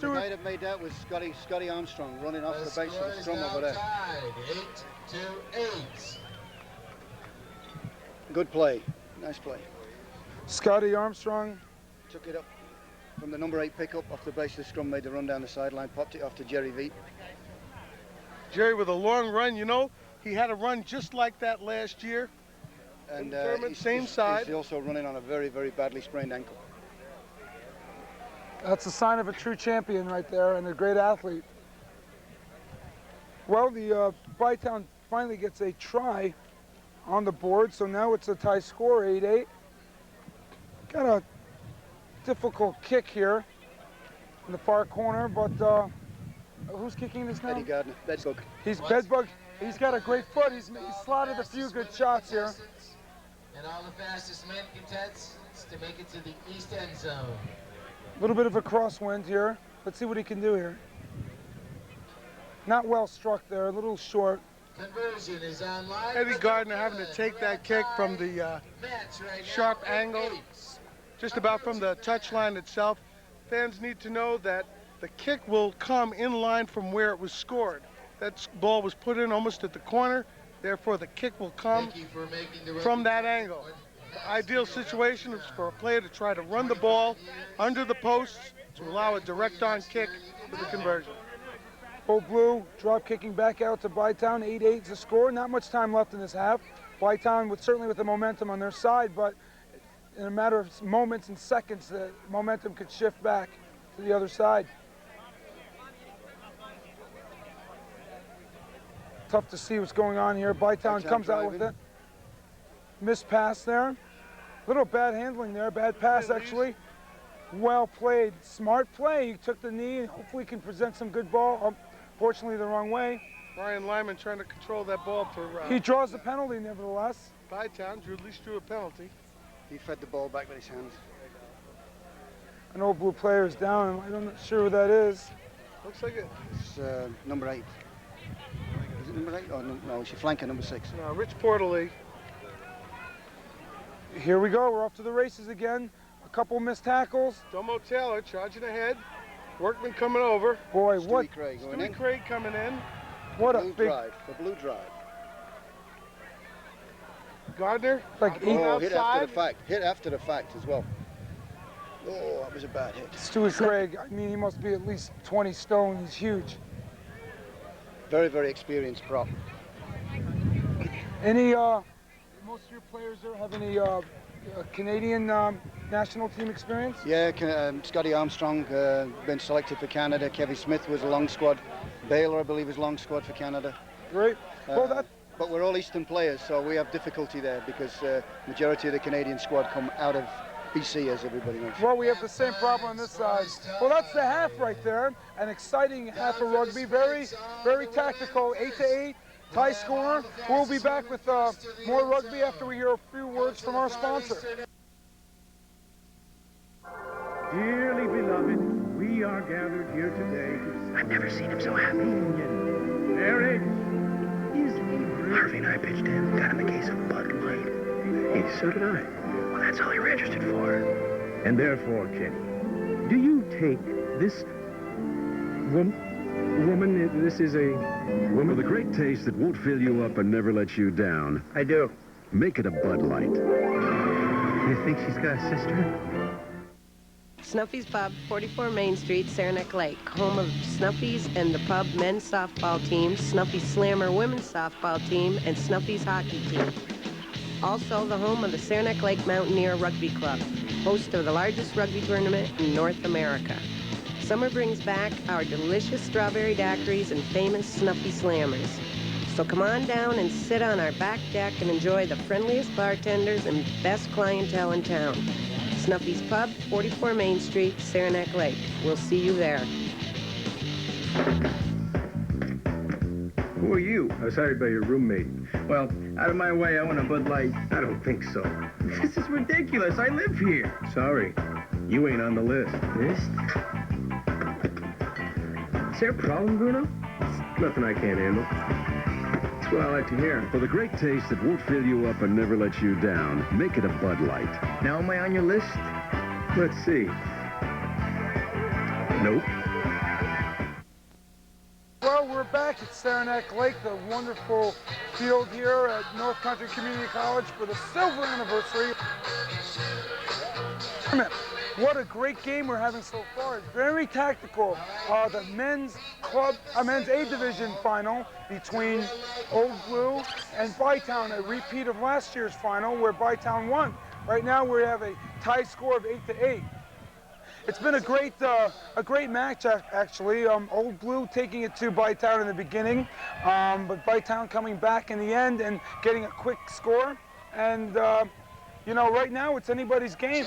The guy that made that was Scotty Armstrong running off the base of the scrum over there. 8-8. Good play. Nice play. Scotty Armstrong. Took it up from the number 8 pickup off the base of the scrum, made the run down the sideline, popped it off to Jerry Vate. Jerry with a long run, you know, he had a run just like that last year. And same side. He's also running on a very, very badly sprained ankle. That's a sign of a true champion right there and a great athlete. Well, the Bytown finally gets a try on the board, so now it's a tie score, 8-8. Got a difficult kick here in the far corner, but who's kicking this now? Eddie Gardner, Bedbug. He's Bedbug. He's got a great foot. He's slotted a few good shots here. And all the fastest men contest to make it to the east end zone. A little bit of a crosswind here. Let's see what he can do here. Not well struck there, a little short. Conversion is online. Eddie Gardner having to take that kick from the sharp angle, just about from the touchline itself. Fans need to know that the kick will come in line from where it was scored. That ball was put in almost at the corner, therefore the kick will come from that angle. The ideal situation is for a player to try to run the ball under the posts to allow a direct-on kick for the conversion. Old Blue drop kicking back out to Bytown, 8-8 to score. Not much time left in this half. Bytown certainly with the momentum on their side, but in a matter of moments and seconds, the momentum could shift back to the other side. Tough to see what's going on here. Bytown comes out with it. Missed pass there. Little bad handling there, bad pass actually. Well played, smart play. He took the knee and hopefully can present some good ball. Fortunately, the wrong way. Ryan Lyman trying to control that ball for he draws the penalty, nevertheless. Bytown at least drew a penalty. He fed the ball back with his hands. An Old Blue player is down. I'm not sure who that is. Looks like it. It's number 8. Is it number 8? Oh, no, it's your flanker, number 6. No, Rich Portley. Here we go. We're off to the races again. A couple missed tackles. Domo Taylor charging ahead. Workman coming over. Boy, Stewie what? Craig going Stewie in. Craig coming in. What a Blue big drive, the blue drive. Gardner. Like going Oh, hit after outside. the fact. Hit after the fact as well. Oh, that was a bad hit. Stewie Craig. I mean, he must be at least 20 stone. He's huge. Very, very experienced prop. Any, most of your players there have any Canadian national team experience? Yeah, Scotty Armstrong been selected for Canada. Kevin Smith was a long squad. Baylor, I believe, is long squad for Canada. Great. Well, But we're all Eastern players, so we have difficulty there because majority of the Canadian squad come out of BC, as everybody knows. well, we have the same problem on this side. Well, that's the half right there. An exciting half of rugby. Very, very tactical. 8-8. Tie score. We'll be back with more rugby after we hear a few words from our sponsor. Dearly beloved, we are gathered here today. I've never seen him so happy. Mary, is he Harvey and I pitched in, got him a case of Bud Light. Hey, so did I. Well, that's all he registered for. And therefore, Kenny, do you take this woman, this is a woman? With a great taste that won't fill you up and never let you down. I do. Make it a Bud Light. You think she's got a sister? Snuffy's Pub, 44 Main Street, Saranac Lake, home of Snuffy's and the Pub men's softball team, Snuffy's Slammer women's softball team, and Snuffy's hockey team. Also the home of the Saranac Lake Mountaineer Rugby Club, host of the largest rugby tournament in North America. Summer brings back our delicious strawberry daiquiris and famous Snuffy Slammers. So come on down and sit on our back deck and enjoy the friendliest bartenders and best clientele in town. Snuffy's Pub, 44 Main Street, Saranac Lake. We'll see you there. Who are you? I was hired by your roommate. Well, out of my way, I want a Bud Light. I don't think so. This is ridiculous. I live here. Sorry, you ain't on the list. List? Is there a problem, Bruno? Nothing I can't handle. That's what I like to hear. For the great taste that won't fill you up and never let you down, make it a Bud Light. Now am I on your list? Let's see. Nope. Well, we're back at Saranac Lake, the wonderful field here at North Country Community College for the silver anniversary. What a great game we're having so far. It's very tactical. The men's A division final between Old Blue and Bytown, a repeat of last year's final where Bytown won. Right now we have a tie score of 8-8. It's been a great match, actually. Old Blue taking it to Bytown in the beginning, but Bytown coming back in the end and getting a quick score. And you know, right now it's anybody's game.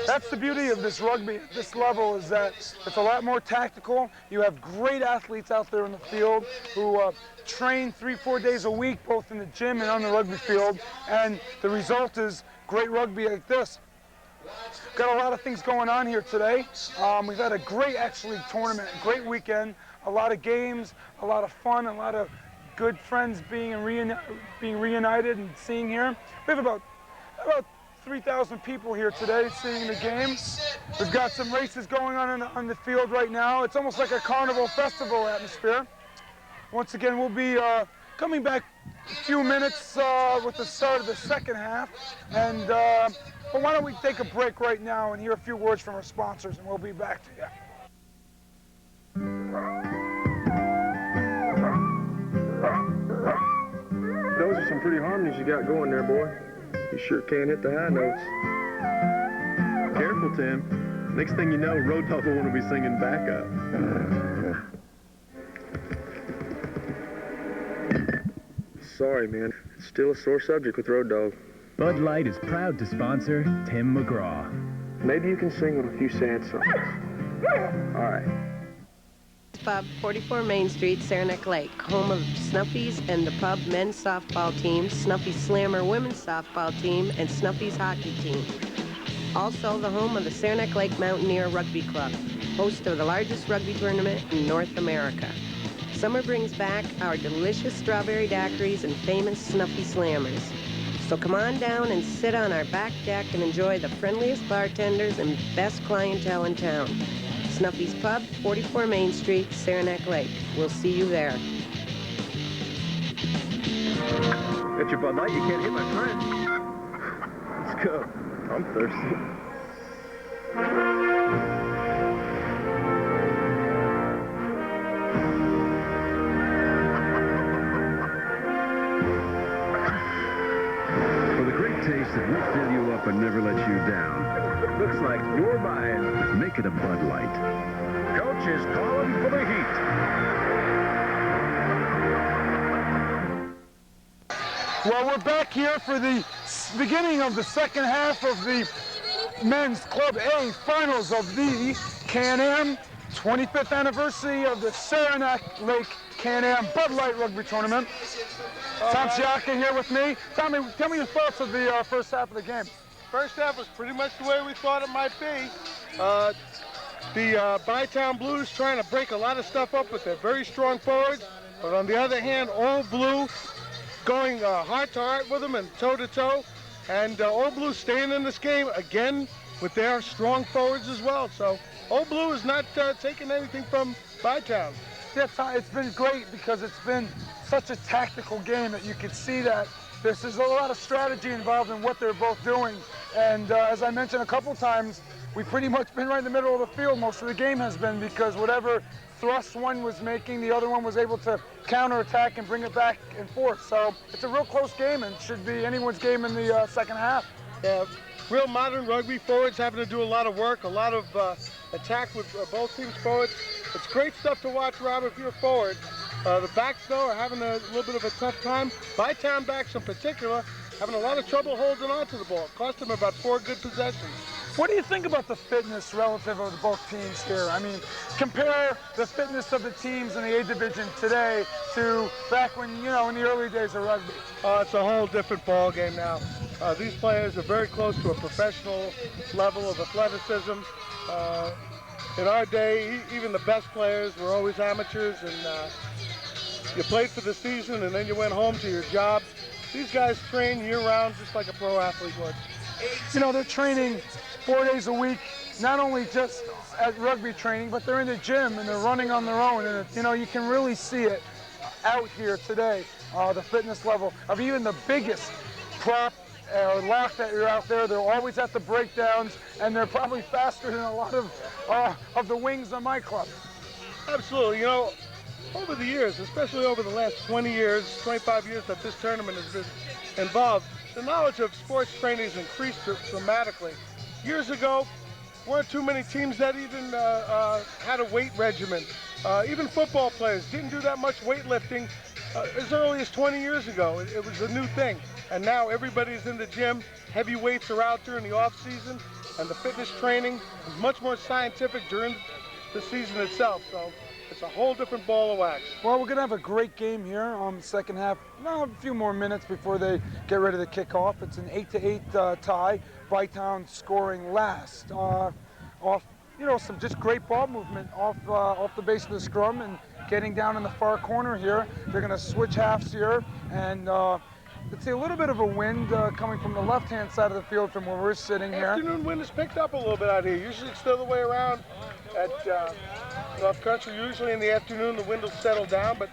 That's the beauty of this rugby at this level, is that it's a lot more tactical. You have great athletes out there in the field who train 3-4 days a week, both in the gym and on the rugby field, and the result is great rugby like this. Got a lot of things going on here today. We've had a great, actually, tournament, a great weekend, a lot of games, a lot of fun, a lot of good friends being reunited and seeing here. We have about 3,000 people here today seeing the game. We've got some races going on the field right now. It's almost like a carnival festival atmosphere. Once again, we'll be coming back a few minutes with the start of the second half. And but why don't we take a break right now and hear a few words from our sponsors, and we'll be back to you. Those are some pretty harmonies you got going there, boy. You sure can hit the high notes. Careful, Tim. Next thing you know, Road Dogg will want to be singing backup. Sorry, man. It's still a sore subject with Road Dogg. Bud Light is proud to sponsor Tim McGraw. Maybe you can sing with a few sad songs. All right. Pub, 44 Main Street, Saranac Lake, home of Snuffy's and the Pub men's softball team, Snuffy's Slammer women's softball team, and Snuffy's hockey team. Also the home of the Saranac Lake Mountaineer Rugby Club, host of the largest rugby tournament in North America. Summer brings back our delicious strawberry daiquiris and famous Snuffy Slammers. So come on down and sit on our back deck and enjoy the friendliest bartenders and best clientele in town. Snuffy's Pub, 44 Main Street, Saranac Lake. We'll see you there. At your Bud Light, you can't hit my friend. Let's go. I'm thirsty. For the great taste that will fill you up and never let you down. Looks like you're buying. Make it a Bud Light. Coach is calling for the heat. Well, we're back here for the beginning of the second half of the Men's Club A Finals of the Can-Am 25th anniversary of the Saranac Lake Can-Am Bud Light Rugby Tournament. Tom Siaka here with me. Tell me your thoughts of the first half of the game. First half was pretty much the way we thought it might be. The Bytown Blues trying to break a lot of stuff up with their very strong forwards, but on the other hand, Old Blue going heart to heart with them and toe to toe, and Old Blue staying in this game again with their strong forwards as well. So Old Blue is not taking anything from Bytown. Yeah, it's been great because it's been such a tactical game that you could see that there's a lot of strategy involved in what they're both doing. And as I mentioned a couple times, we've pretty much been right in the middle of the field most of the game has been, because whatever thrust one was making, the other one was able to counterattack and bring it back and forth. So it's a real close game and should be anyone's game in the second half. Yeah, real modern rugby forwards having to do a lot of work, a lot of attack with both teams forwards. It's great stuff to watch, Rob, if you're forward. The backs, though, are having a little bit of a tough time. Bytown backs in particular having a lot of trouble holding on to the ball. It cost them about 4 good possessions. What do you think about the fitness relative of both teams here? I mean, compare the fitness of the teams in the A division today to back when, you know, in the early days of rugby. It's a whole different ball game now. These players are very close to a professional level of athleticism. In our day, even the best players were always amateurs, and you played for the season and then you went home to your job. These guys train year-round just like a pro athlete would. You know, they're training 4 days a week, not only just at rugby training, but they're in the gym and they're running on their own. And, you know, you can really see it out here today, the fitness level of even the biggest prop or lock that you're out there. They're always at the breakdowns, and they're probably faster than a lot of the wings on my club. Absolutely. You know, over the years, especially over the last 20 years, 25 years that this tournament has been involved, the knowledge of sports training has increased dramatically. Years ago, weren't too many teams that even had a weight regimen. Even football players didn't do that much weightlifting as early as 20 years ago. It was a new thing. And now everybody's in the gym. Heavy weights are out during the off season, and the fitness training is much more scientific during the season itself. So it's a whole different ball of wax. Well, we're going to have a great game here second half. A few more minutes before they get ready to kick off. It's an 8-8 tie. Bytown scoring last. Off, some just great ball movement off the base of the scrum and getting down in the far corner here. They're going to switch halves here, and let's see, a little bit of a wind coming from the left-hand side of the field from where we're sitting here. Afternoon wind has picked up a little bit out here. Usually it's the other way around at North Country. Usually in the afternoon the wind will settle down, but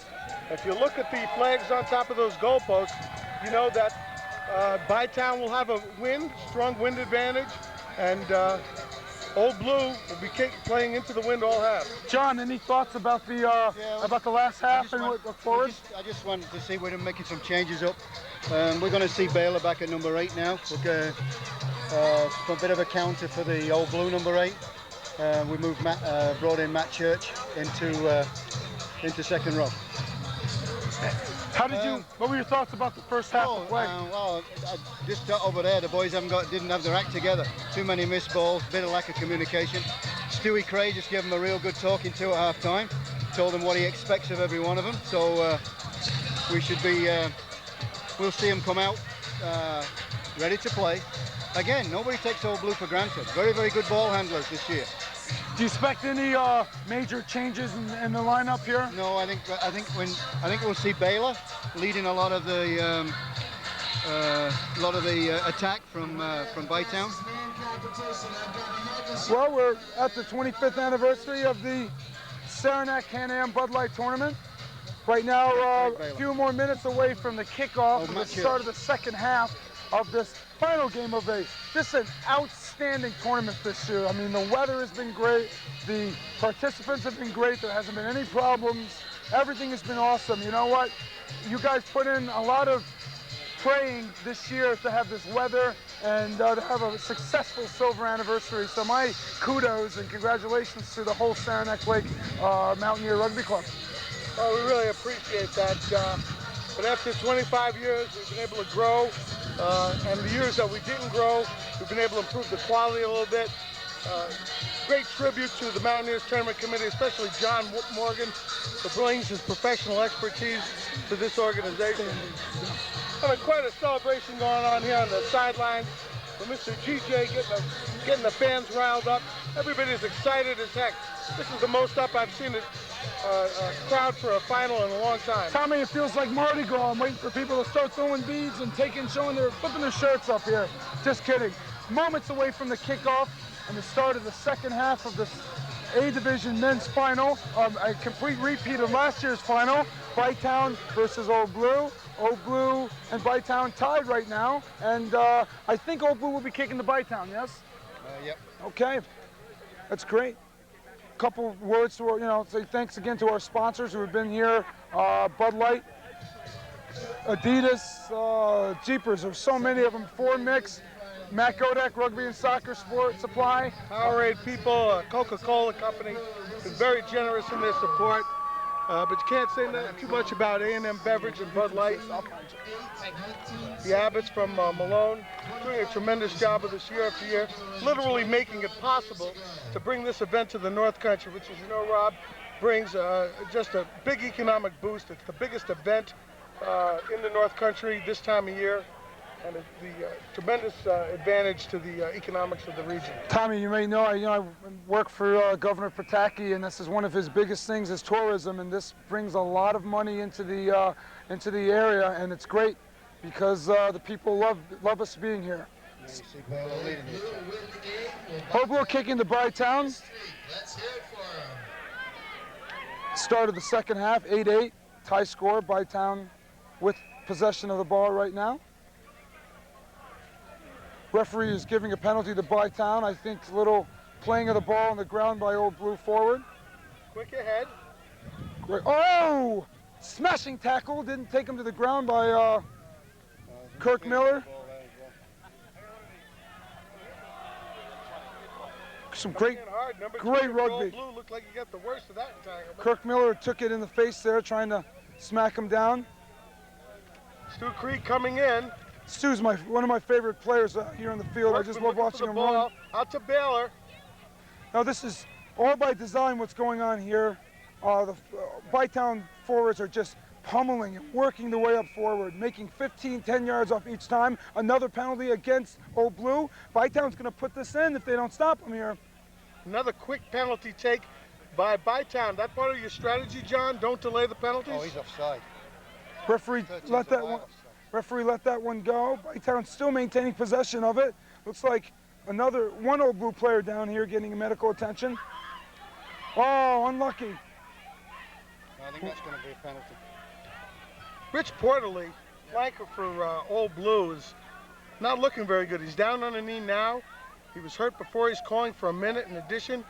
if you look at the flags on top of those goalposts, you know that Bytown will have a strong wind advantage, and Old Blue will be playing into the wind all half. John, any thoughts about the last half and look forward? I just wanted to see we're making some changes up. We're going to see Baylor back at number 8 now. We're a bit of a counter for the Old Blue number 8. We brought in Matt Church into second row. What were your thoughts about the first half of play? Well, just over there, the boys didn't have their act together. Too many missed balls, bit of lack of communication. Stewie Cray just gave them a real good talking to at half time. Told them what he expects of every one of them. So we should be, we'll see them come out ready to play. Again, nobody takes Old Blue for granted. Very, very good ball handlers this year. Do you expect any major changes in the lineup here? No, I think we'll see Baylor leading a lot of the attack from Bytown. Well, we're at the 25th anniversary of the Saranac Can-Am Bud Light Tournament. Right now, a few more minutes away from the kickoff of the start of the second half of this final game of just an outstanding tournament this year. I mean, the weather has been great. The participants have been great. There hasn't been any problems. Everything has been awesome. You know what? You guys put in a lot of praying this year to have this weather and to have a successful silver anniversary. So my kudos and congratulations to the whole Saranac Lake Mountaineer Rugby Club. Well, we really appreciate that. But after 25 years, we've been able to grow. And the years that we didn't grow, we've been able to improve the quality a little bit. Great tribute to the Mountaineers Tournament Committee, especially John Morgan, who brings his professional expertise to this organization. Quite a celebration going on here on the sidelines. With Mr. GJ getting the fans riled up. Everybody's excited as heck. This is the most up I've seen a crowd for a final in a long time. Tommy, it feels like Mardi Gras. I'm waiting for people to start throwing beads and flipping their shirts up here. Just kidding. Moments away from the kickoff and the start of the second half of this A Division men's final. A complete repeat of last year's final. Bytown versus Old Blue. Old Blue and Bytown tied right now. And I think Old Blue will be kicking to Bytown, yes? Yep. Okay. That's great. Couple words to say thanks again to our sponsors who have been here, Bud Light, Adidas, Jeepers, there's so many of them, Ford Mix, Matt Kodak, Rugby and Soccer Sport Supply. Powerade people, Coca-Cola Company, been very generous in their support. But you can't say too much about A&M Beverage and Bud Light. The Abbots from Malone, doing a tremendous job of this year after year, literally making it possible to bring this event to the North Country, which, as you know, Rob, brings just a big economic boost. It's the biggest event in the North Country this time of year, and the tremendous advantage to the economics of the region. Tommy, you may know, I work for Governor Pataki, and this is one of his biggest things is tourism, and this brings a lot of money into the area, and it's great because the people love us being here. Old Blue kicking to Bytown. Let's hear it for him. Start of the second half, 8-8, tie score. Bytown with possession of the ball right now. Referee is giving a penalty to Bytown. I think a little playing of the ball on the ground by Old Blue forward. Quick ahead. Oh! Smashing tackle. Didn't take him to the ground by Kirk Miller. Some great Number great 2, rugby. Blue looked like he got the worst of that entanglement. Kirk Miller took it in the face there, trying to smack him down. Stu Creek coming in. Stu's one of my favorite players here in the field. I just love watching him run. Out to Baylor. Now this is all by design what's going on here. The Bytown forwards are just pummeling and working their way up forward, making 15, 10 yards off each time. Another penalty against Old Blue. Bytown's going to put this in if they don't stop them here. Another quick penalty take by Bytown. That part of your strategy, John? Don't delay the penalties? Oh, he's offside. Referee let that one. Referee let that one go. Bytown still maintaining possession of it. Looks like one Old Blue player down here getting medical attention. Oh, unlucky. I think that's going to be a penalty. Rich Porterly, flanker for Old Blue, is not looking very good. He's down on the knee now. He was hurt before. He's calling for a minute in addition.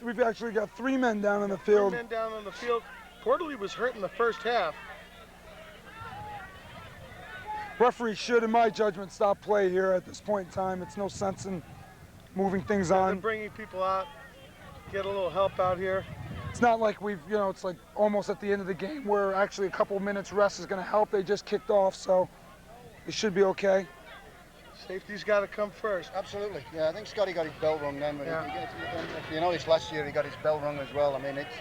We've actually got 3 men down in the field. 3 men down on the field. Porterly was hurt in the first half. Referee should, in my judgment, stop play here at this point in time. It's no sense in moving things on. They're bringing people out, get a little help out here. It's not like it's like almost at the end of the game where actually a couple minutes rest is going to help. They just kicked off, so it should be okay. Safety's got to come first. Absolutely. Yeah, I think Scotty got his bell rung then. But if you noticed last year, he got his bell rung as well. I mean, it's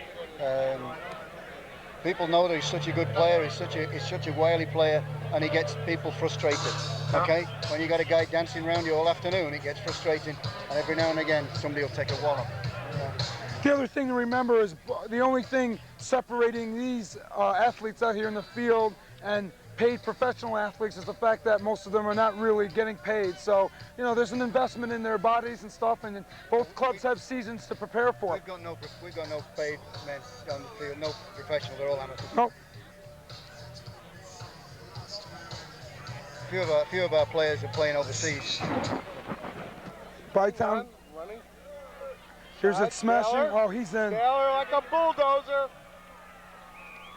people know that he's such a good player. He's such a wily player, and he gets people frustrated. Okay, when you got a guy dancing around you all afternoon, it gets frustrating, and every now and again somebody will take a wallop. The other thing to remember is the only thing separating these athletes out here in the field and paid professional athletes is the fact that most of them are not really getting paid. So, there's an investment in their bodies and stuff, and both clubs have seasons to prepare for. We've got no paid men on the field, no professional, they're all amateurs. Nope. A few of our players are playing overseas. Bytown. Running. Here's it smashing. Baylor. Oh, he's in. Baylor like a bulldozer.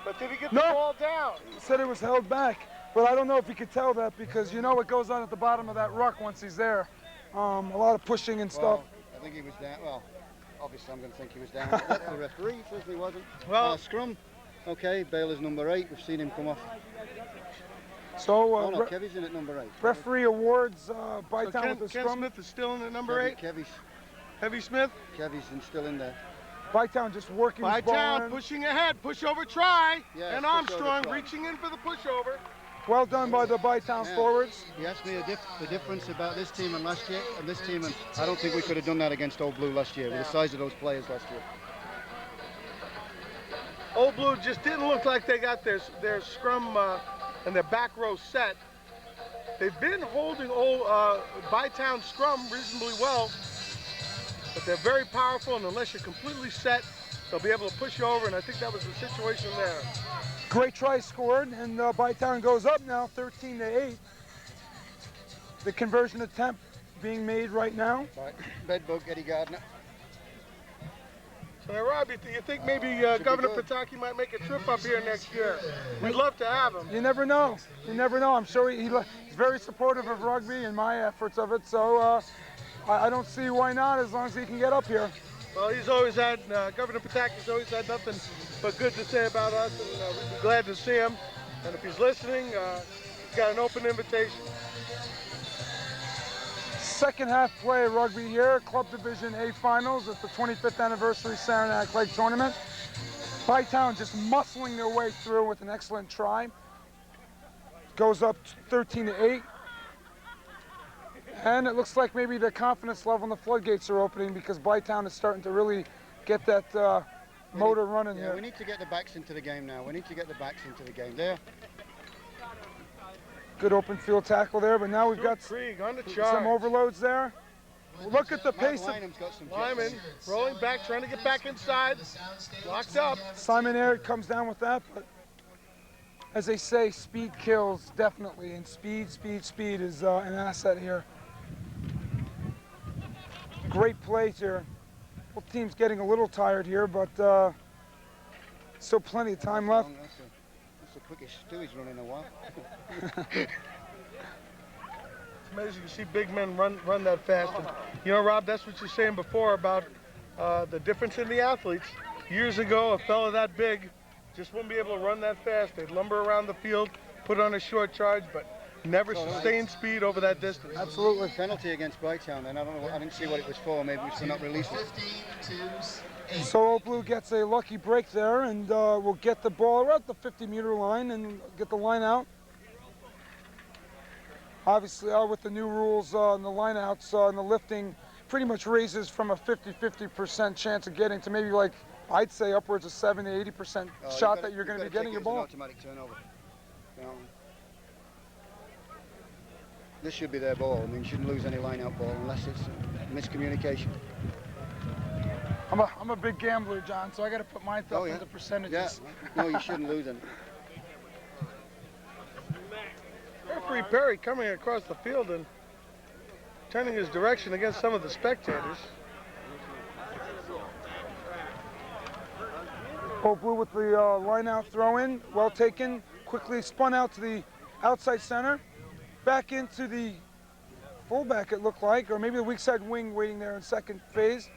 But did he get the ball down? He said it was held back, but I don't know if he could tell that because you know what goes on at the bottom of that ruck once he's there. A lot of pushing and stuff. I think he was down. Well, obviously I'm going to think he was down. That's the referee says he wasn't. Well, scrum. Okay, Baylor's number 8. We've seen him come off. So, no, Kevy's in at number 8. Referee awards Bytown with the Ken scrum. Smith is still in at number 8. Heavy Smith. Kevy's still in there. Bytown just working his ball Bytown in. pushing ahead, push over try, yes, and Armstrong reaching in for the pushover. Well done by the Bytown forwards. You asked me the difference about this team and last year, and this team, and I don't think we could have done that against Old Blue last year with the size of those players last year. Old Blue just didn't look like they got their scrum and their back row set. They've been holding Bytown scrum reasonably well, but they're very powerful, and unless you're completely set, they'll be able to push you over, and I think that was the situation there. Great try scored, and Bytown goes up now, 13-8. The conversion attempt being made right now. Right. Bedbug, Eddie Gardner. So, Rob, you think maybe Governor Pataki might make a trip up here next year? We'd love to have him. You never know. You never know. I'm sure he's very supportive of rugby and my efforts of it, so I don't see why not as long as he can get up here. Well, he's always had, Governor Pataki's always had nothing but good to say about us, and we'd be glad to see him. And if he's listening, he's got an open invitation. Second half play of rugby here, Club Division A Finals at the 25th Anniversary Saranac Lake Tournament. Bytown just muscling their way through with an excellent try. Goes up 13-8. And it looks like maybe the confidence level in the floodgates are opening because Bytown is starting to really get that motor running here. We need to get the backs into the game now. We need to get the backs into the game there. Good open field tackle there, but now we've got some overloads there. Look at the pace of Lyman rolling back, trying to get back inside. Locked up. Simon Aird comes down with that, but as they say, speed kills definitely, and speed is an asset here. Great plays here. Both teams getting a little tired here, but still plenty of time left. That's the quickest Stewie's run in a while. It's amazing to see big men run that fast. And, you know, Rob, that's what you're saying before about the difference in the athletes. Years ago, a fella that big just wouldn't be able to run that fast. They'd lumber around the field, put on a short charge, but never sustained speed over that distance. Absolutely. Penalty against Bytown, then. I don't know. I didn't see what it was for. Maybe it was for not releasing. So Old Blue gets a lucky break there, and we'll get the ball around the 50-meter line and get the line out. Obviously, with the new rules and the line outs and the lifting, pretty much raises from a 50% chance of getting to maybe, like, I'd say upwards of 70, 80% shot that you're going to be getting your ball. An automatic turnover. You know, this should be their ball. I mean, you shouldn't lose any line-out ball unless it's miscommunication. I'm a big gambler, John, so I got to put my thought into percentages. Yeah. No, you shouldn't lose any. Referee Perry coming across the field and turning his direction against some of the spectators. Old Blue with the line-out throw-in, well taken, quickly spun out to the outside center, back into the fullback it looked like, or maybe the weak side wing waiting there in second phase.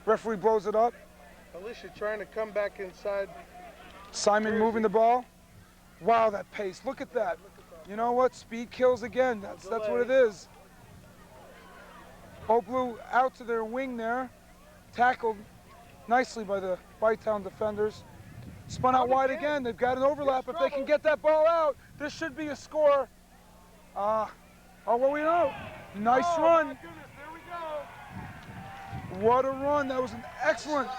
Referee blows it up. Alicia trying to come back inside. Simon moving the ball. Wow, that pace, look at that. You know what, speed kills again, that's what it is. Old Blue out to their wing there, tackled nicely by the Bytown defenders. Spun out wide again. They've got an overlap. If they can get that ball out, this should be a score. Oh, well, we know. Nice run. My goodness, there we go. What a run. That was an excellent.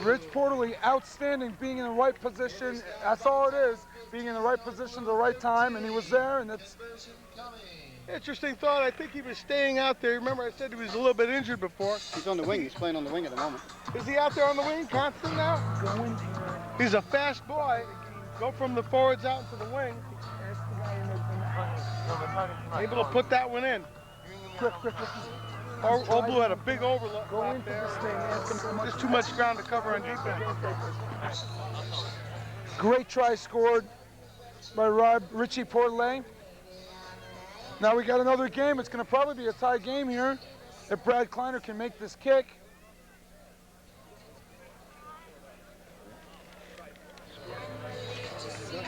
Rich Porterly, outstanding, being in the right position. That's all it is, being in the right position at the right time, and he was there, and it's... Interesting thought. I think he was staying out there. Remember, I said he was a little bit injured before. He's on the wing. He's playing on the wing at the moment. Is he out there on the wing constant now? He's a fast boy. Go from the forwards out into the wing. Able to put that one in. Quick. Old Blue had a big overlook there. Just too much ground to cover on defense. Great try scored by Richie Portelay. Now we got another game. It's going to probably be a tie game here if Brad Kleiner can make this kick.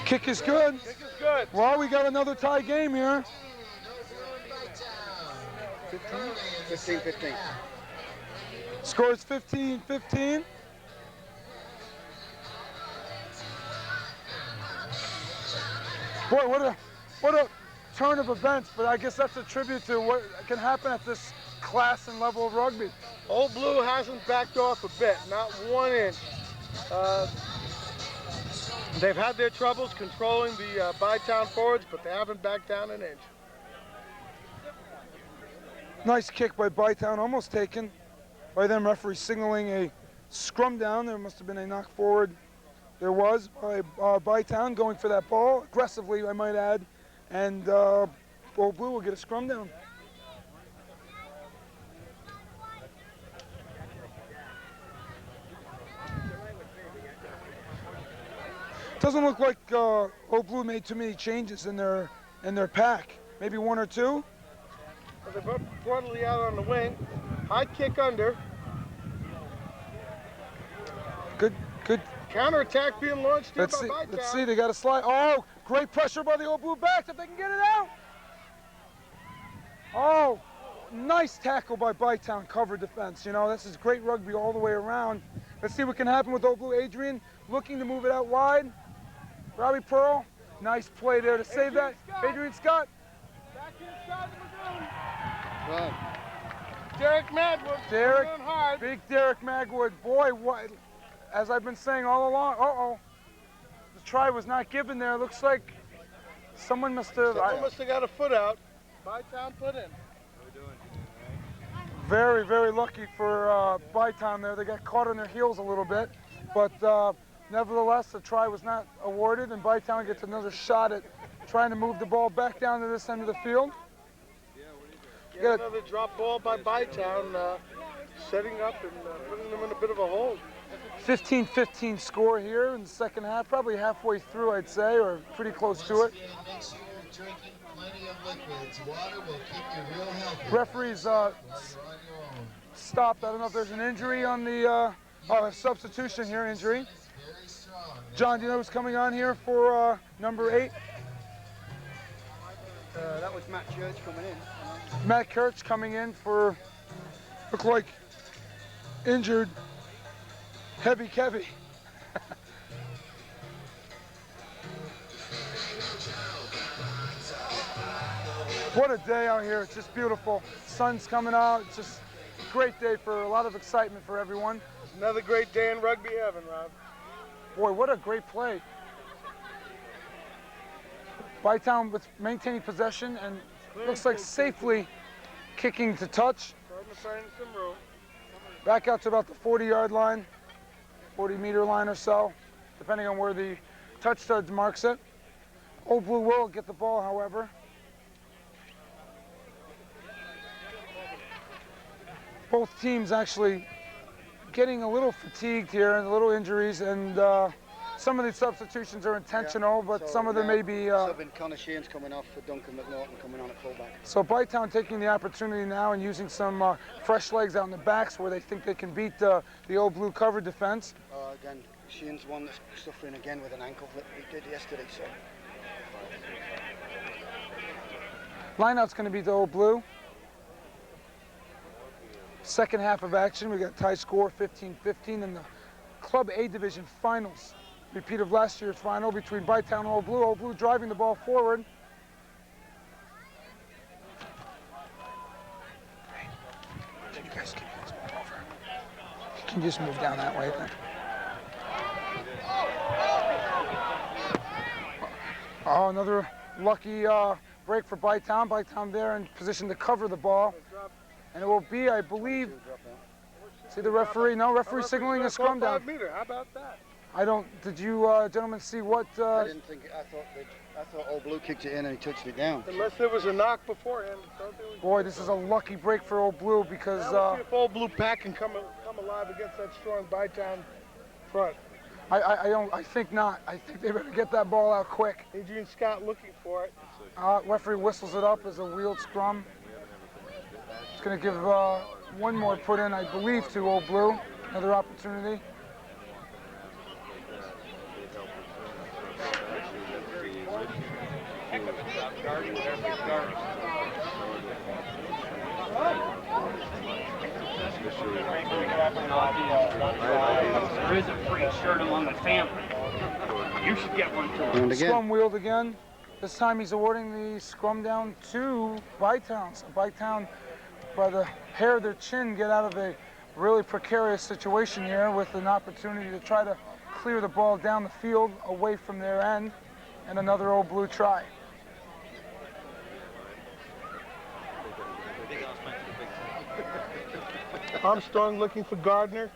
Kick is good. Kick is good. Well, we got another tie game here. 15-15. Scores 15-15. Boy, what a turn of events, but I guess that's a tribute to what can happen at this class and level of rugby. Old Blue hasn't backed off a bit, not 1 inch. They've had their troubles controlling the Bytown forwards, but they haven't backed down an inch. Nice kick by Bytown, almost taken by them. Referee signaling a scrum down. There must have been a knock forward. There was by Bytown going for that ball, aggressively I might add, and Old Blue will get a scrum down. Doesn't look like Old Blue made too many changes in their pack. Maybe 1 or 2. Well, they put Portley out on the wing. High kick under. Good. Counterattack being launched here by Bytown. Let's see, they got a slide. Oh, great pressure by the Old Blue backs if they can get it out. Oh, nice tackle by Bytown, cover defense. You know, this is great rugby all the way around. Let's see what can happen with Old Blue. Adrian looking to move it out wide. Robbie Pearl, nice play there to save that. Adrian Scott. Back inside the Wow. Derek Magwood. Hard. Big Derek Magwood. Boy, what? As I've been saying all along, the try was not given there. Looks like someone must have got a foot out. Bytown put in. Very, very lucky for Bytown there. They got caught on their heels a little bit, but nevertheless, the try was not awarded, and Bytown gets another shot at trying to move the ball back down to this end of the field. Another drop ball by Bytown, setting up and putting them in a bit of a hole. 15-15 score here in the second half, probably halfway through, I'd say, or pretty close to it. plenty of liquids. Water will keep you real healthy. Referees stopped. I don't know if there's an injury on the a substitution here, injury. John, do you know who's coming on here for number 8? That was Matt Church coming in. Matt Church coming in for, look like injured Heavy Kevy. What a day out here. It's just beautiful. Sun's coming out. It's just a great day for a lot of excitement for everyone. It's another great day in rugby heaven, Rob. Boy, what a great play. Bytown with maintaining possession and looks like safely kicking to touch. Back out to about the 40-yard line, 40-meter line or so, depending on where the touch stud marks it. Old Blue will get the ball, however. Both teams actually getting a little fatigued here and a little injuries, and some of the substitutions are intentional, but some of them may be... Subbing Connor Shane's coming off for Duncan McNaughton coming on at fullback. So Bytown taking the opportunity now and using some fresh legs out in the backs where they think they can beat the Old Blue cover defense. Again, Shane's one that's suffering again with an ankle that he did yesterday, so... Lineout's going to be the Old Blue. Second half of action, we got tie score 15-15 in the Club A Division Finals. Repeat of last year's final between Bytown and Old Blue. Old Blue driving the ball forward. Hey, can you guys keep this ball over? You can just move down that way then. Oh, another lucky break for Bytown. Bytown there in position to cover the ball. And it will be, I believe, see the referee? No, referee signaling a scrum down. How about that? I don't, did you gentlemen see what? I didn't think, I thought Old Blue kicked it in and he touched it down. Unless there was a knock beforehand. Boy, this is a lucky break for Old Blue because... Now, see if Old Blue pack can come alive against that strong Bytown front. I think not. I think they better get that ball out quick. Adrian Scott looking for it. Referee whistles it up as a wheeled scrum. It's going to give one more put in, I believe, to Old Blue. Another opportunity. There is a free shirt among the family. You should get one too. Scrum wheeled again. This time he's awarding the scrum down to Bytown. So Bytown, by the hair of their chin, get out of a really precarious situation here with an opportunity to try to clear the ball down the field away from their end, and another Old Blue try. Armstrong looking for Gardner.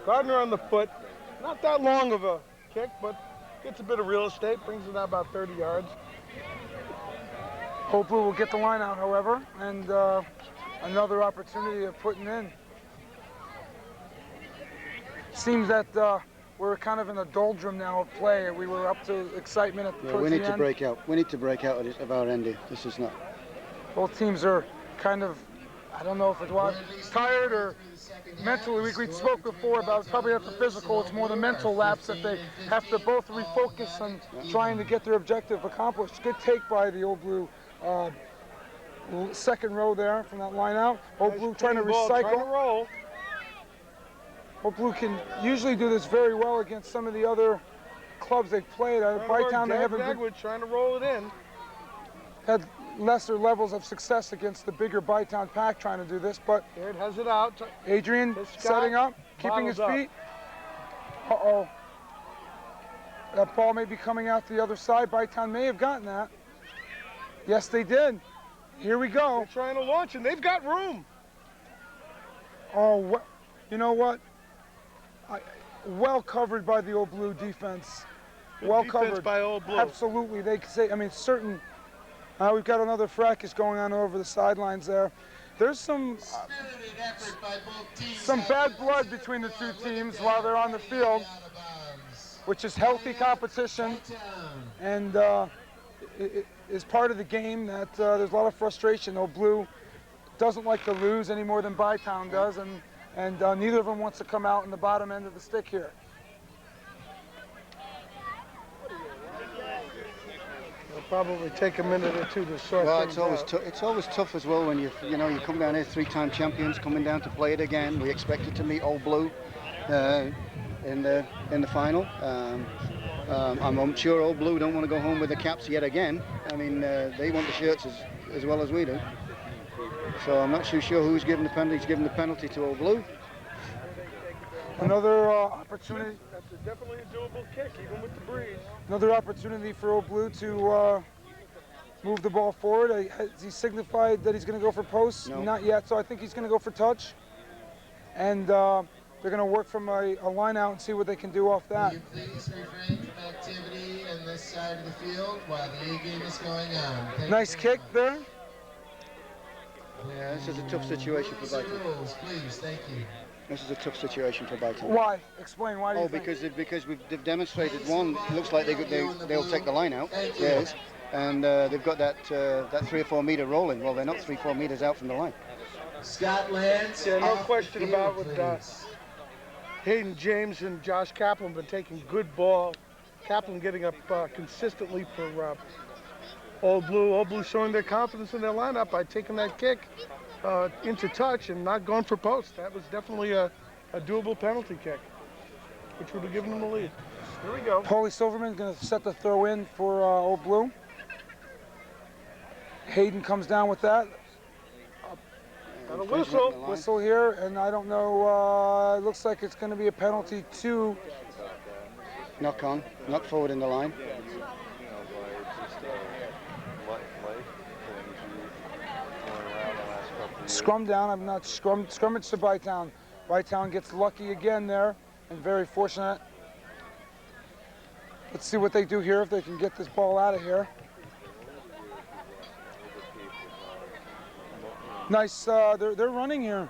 Gardner on the foot. Not that long of a kick, but gets a bit of real estate, brings it out about 30 yards. Old Blue will get the line out, however, and another opportunity of putting in. Seems that we're kind of in a doldrum now of play. We were up to excitement at the we need to break out. We need to break out of our end here. This is not. Both teams are kind of, I don't know if it was tired or mentally weak. We spoke before about probably after physical, it's more the mental lapse that they have to both refocus on trying to get their objective accomplished. Good take by the Old Blue second row there from that line out. Old Blue trying to recycle. Trying to roll. Old Blue can usually do this very well against some of the other clubs they've played. At Bytown, they haven't been, trying to roll it in. Had lesser levels of success against the bigger Bytown pack trying to do this, but here it has it out. Adrian setting up, keeping his feet. Uh-oh. That ball may be coming out the other side. Bytown may have gotten that. Yes, they did. Here we go. They're trying to launch, and they've got room. Oh, you know what? Well covered by the Old Blue defense. Well covered by Old Blue. Absolutely. They could say, I mean, certain. We've got another fracas going on over the sidelines there. There's some bad blood between the two teams while they're on the field, which is healthy competition. And is part of the game that there's a lot of frustration. Old Blue doesn't like to lose any more than Bytown does, and neither of them wants to come out in the bottom end of the stick here. It'll probably take a minute or two to sort Well, things out. it's always tough as well when you come down here, 3-time champions coming down to play it again. We expected to meet Old Blue in the final. I'm sure Old Blue don't want to go home with the caps yet again. I mean, they want the shirts as well as we do. So I'm not too sure who's giving the penalty. He's giving the penalty to Old Blue. Another opportunity. That's definitely a doable kick, even with the breeze. Another opportunity for Old Blue to move the ball forward. Has he signified that he's going to go for posts? No. Not yet, so I think he's going to go for touch. And they're going to work from a line out and see what they can do off that. Will you please refrain from activity on this side of the field while the A-game is going on? Thank Nice you. kick there. Yeah, this is a tough situation for Bytown. Rules, please, thank you. This is a tough situation for Bytown. Why? Explain why. Do you because think? they've demonstrated one. Looks like they'll take the line out. Yes, and they've got that 3 or 4 meter rolling. Well, they're not 3-4 meters out from the line. Scott Lance. Yeah, no off question the about field, what please. Hayden James and Josh Kaplan been taking good ball. Kaplan getting up consistently for Old Blue. Old Blue showing their confidence in their lineup by taking that kick into touch and not going for post. That was definitely a doable penalty kick, which would have given them the lead. Here we go. Paulie Silverman's going to set the throw in for Old Blue. Hayden comes down with that. Got a whistle. Whistle here, and I don't know, it looks like it's going to be a penalty to... Knock on, not forward in the line. Scrum down, I'm not scrummage to Bytown. Bytown gets lucky again there, and very fortunate. Let's see what they do here, if they can get this ball out of here. Nice, they're running here.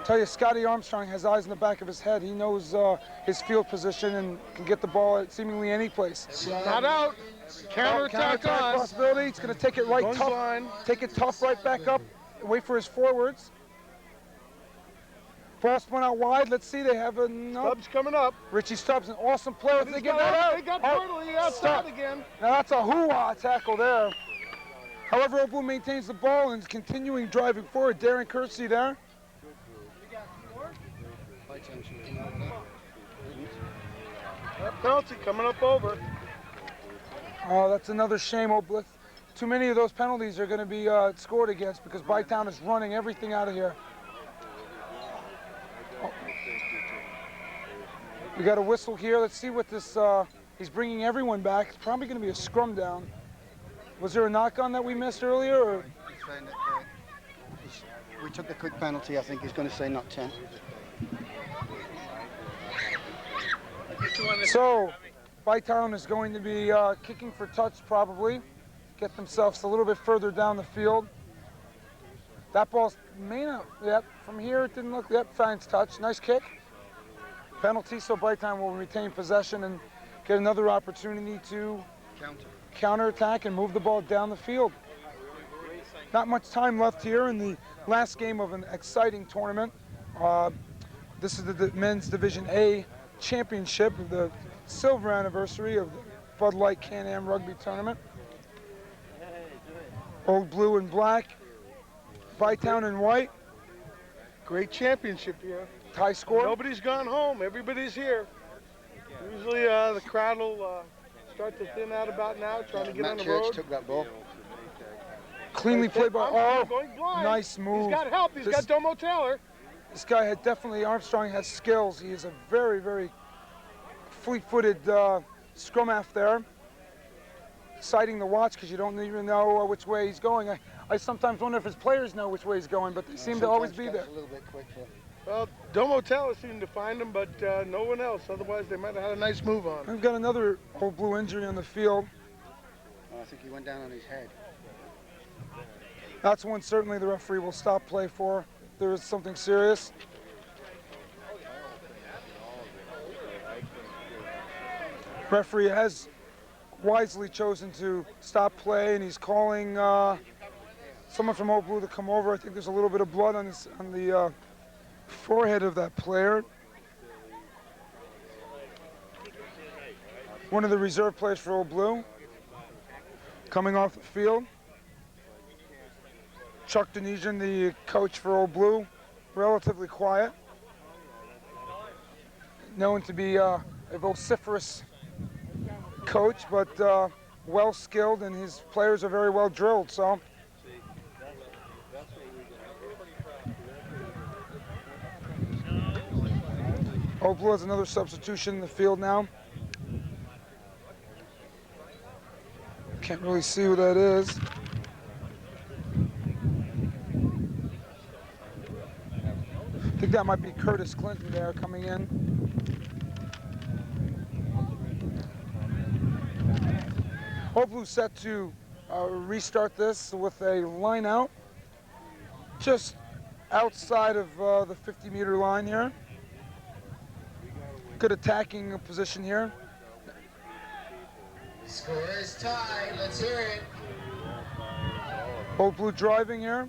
Tell you, Scotty Armstrong has eyes in the back of his head. He knows his field position and can get the ball at seemingly any place. Not out. Counterattack on. Possibility. He's going to take it right Going tough. blind. Take it tough right back up. Wait for his forwards. Frost went out wide. Let's see. They have a no. Stubbs coming up. Richie Stubbs, an awesome player. If they get that out. They got Bartley outside again. Now that's a hoo-ah tackle there. However, Old Blue maintains the ball and is continuing driving forward. Darren Kersey there. That penalty coming up over. Oh, that's another shame, Old Blue. Too many of those penalties are going to be scored against because Bytown is running everything out of here. Oh. We got a whistle here. Let's see what this, he's bringing everyone back. It's probably going to be a scrum down. Was there a knock-on that we missed earlier? Or? He's saying that we took the quick penalty. I think he's going to say not 10. So, Bytown is going to be kicking for touch probably. Get themselves a little bit further down the field. That ball's may not, yep, from here it didn't look, yep, finds touch. Nice kick. Penalty, so Bytown will retain possession and get another opportunity to counterattack and move the ball down the field. Not much time left here in the last game of an exciting tournament. This is the men's Division A championship, the silver anniversary of the Bud Light Can-Am Rugby Tournament. Old Blue and black, Bytown in white. Great championship here. High score. Nobody's gone home. Everybody's here. Usually the crowd will start to thin out about now, trying to get on the road. Church took that ball. Cleanly played by, going blind. Nice move. He's got help. He's got Domo Taylor. This guy had definitely, Armstrong has skills. He is a very, very fleet-footed scrum half there. Exciting to watch because you don't even know which way he's going. I sometimes wonder if his players know which way he's going, but they seem to always be there. A little bit quick for. Well, Domo Taylor seemed to find him, but no one else. Otherwise, they might have had a nice move on. We've got another Old Blue injury on the field. Oh, I think he went down on his head. That's one certainly the referee will stop play for. If there is something serious. Referee has wisely chosen to stop play, and he's calling someone from Old Blue to come over. I think there's a little bit of blood on the forehead of that player. One of the reserve players for Old Blue coming off the field. Chuck Denesian, the coach for Old Blue, relatively quiet. Known to be a vociferous coach, but well skilled, and his players are very well drilled. So Old Blue has another substitution in the field now. Can't really see who that is. I think that might be Curtis Clinton there coming in. Old Blue set to restart this with a line out just outside of the 50-meter line here. Good attacking position here. Score is tied. Let's hear it. Old Blue driving here.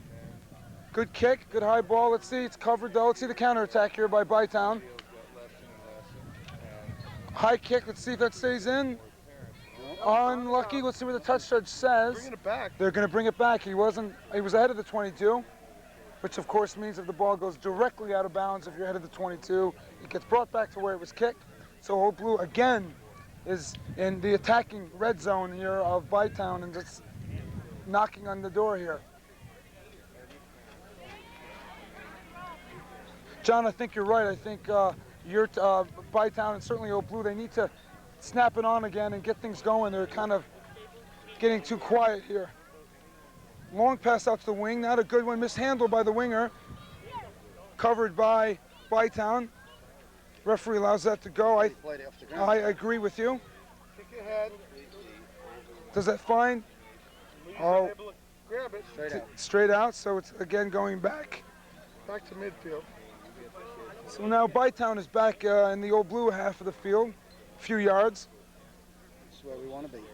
Good kick, good high ball. Let's see, it's covered though. Let's see the counterattack here by Bytown. High kick, let's see if that stays in. Unlucky, let's see what the touch judge says. Bringing it back. They're gonna bring it back. He was ahead of the 22, which of course means if the ball goes directly out of bounds, if you're ahead of the 22, it gets brought back to where it was kicked. So Old Blue again is in the attacking red zone here of Bytown and just knocking on the door here. John, I think you're right. I think you're Bytown and certainly Old Blue, they need to snap it on again and get things going. They're kind of getting too quiet here. Long pass out to the wing, not a good one, mishandled by the winger. Covered by Bytown. Referee allows that to go. I agree with you. Kick ahead. Does that fine? Oh, grab it. Straight out, so it's again going back. Back to midfield. So now Bytown is back in the Old Blue half of the field, a few yards. That's where we want to be.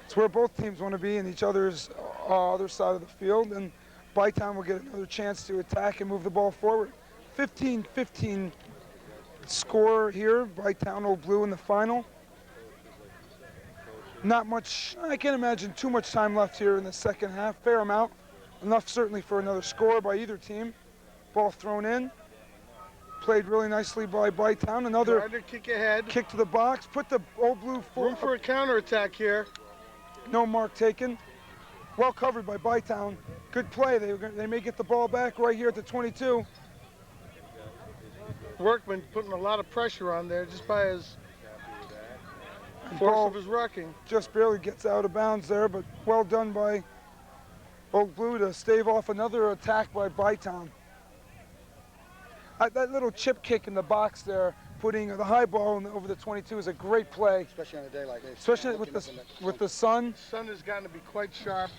It's where both teams want to be in each other's other side of the field, and Bytown will get another chance to attack and move the ball forward. 15-15 score here, Bytown Old Blue in the final. Not much, I can't imagine too much time left here in the second half. Fair amount, enough certainly for another score by either team. Ball thrown in, played really nicely by Bytown. Another kick ahead. Kick to the box, put the Old Blue forward. Room for a counterattack here. No mark taken. Well covered by Bytown. Good play. They may get the ball back right here at the 22. Workman putting a lot of pressure on there just by his force of his rucking. Just barely gets out of bounds there, but well done by Old Blue to stave off another attack by Bytown. That little chip kick in the box there, putting the high ball over the 22 is a great play. Especially on a day like this. Especially with the sun. The sun has gotten to be quite sharp.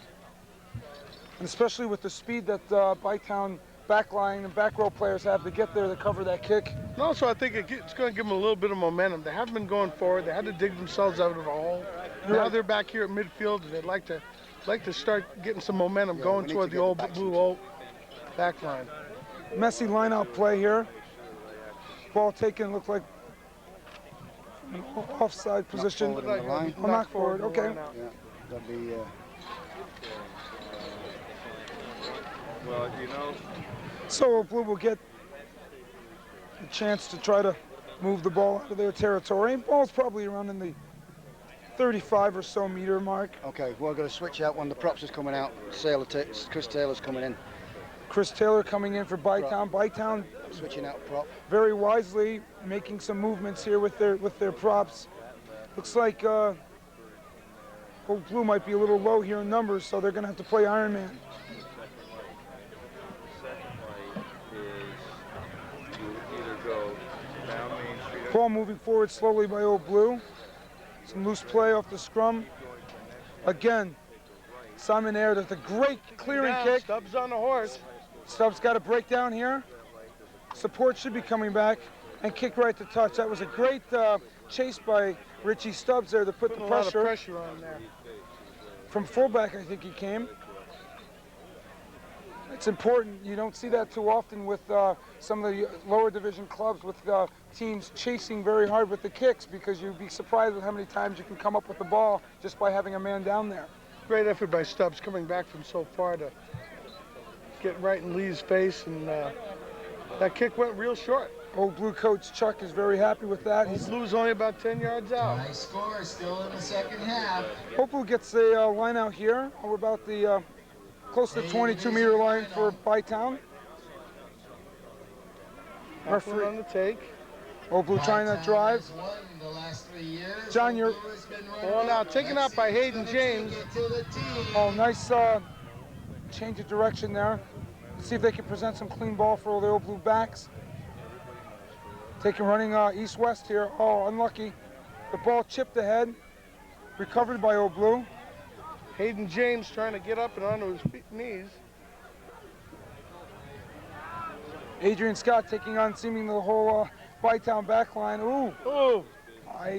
And especially with the speed that Bytown backline and back row players have to get there to cover that kick. And also, I think it's going to give them a little bit of momentum. They haven't been going forward. They had to dig themselves out of a hole. Now they're back here at midfield, and they'd like to start getting some momentum going toward the Old Blue back line. Messy line-out play here. Ball taken, looked like an offside position. Knock forward, okay. Yeah, that'd be. Well, you know. So Old Blue will get a chance to try to move the ball out of their territory. Ball's probably around in the 35 or so meter mark. Okay, we're going to switch out when the props is coming out. Chris Taylor's coming in. Chris Taylor coming in for Bytown. Bytown switching out prop. Very wisely making some movements here with their props. Looks like Old Blue might be a little low here in numbers, so they're going to have to play Iron Man. Ball moving forward slowly by Old Blue. Some loose play off the scrum. Again, Simon Air does a great clearing kick. Stubbs on the horse. Stubbs got a breakdown here. Support should be coming back. and kicked right to touch. That was a great chase by Richie Stubbs there to put the A lot of pressure. pressure on there. From fullback, I think he came. It's important. You don't see that too often with some of the lower division clubs with teams chasing very hard with the kicks, because you'd be surprised with how many times you can come up with the ball just by having a man down there. Great effort by Stubbs coming back from so far to get right in Lee's face, and that kick went real short. Old Blue coach Chuck is very happy with that. Old Blue's only about 10 yards out. High score still in the second half. Old Blue gets a line out here over about the close to the 22-meter line for Bytown. Referee on the take. Old Blue trying that drive. The last 3 years. John, you're... Well, now taken out by Hayden James. Oh, nice change of direction there. Let's see if they can present some clean ball for all the Old Blue backs. Running east-west here. Oh, unlucky. The ball chipped ahead. Recovered by Old Blue. Hayden James trying to get up and onto his knees. Adrian Scott taking on seemingly the whole Bytown back line. Ooh. Ooh.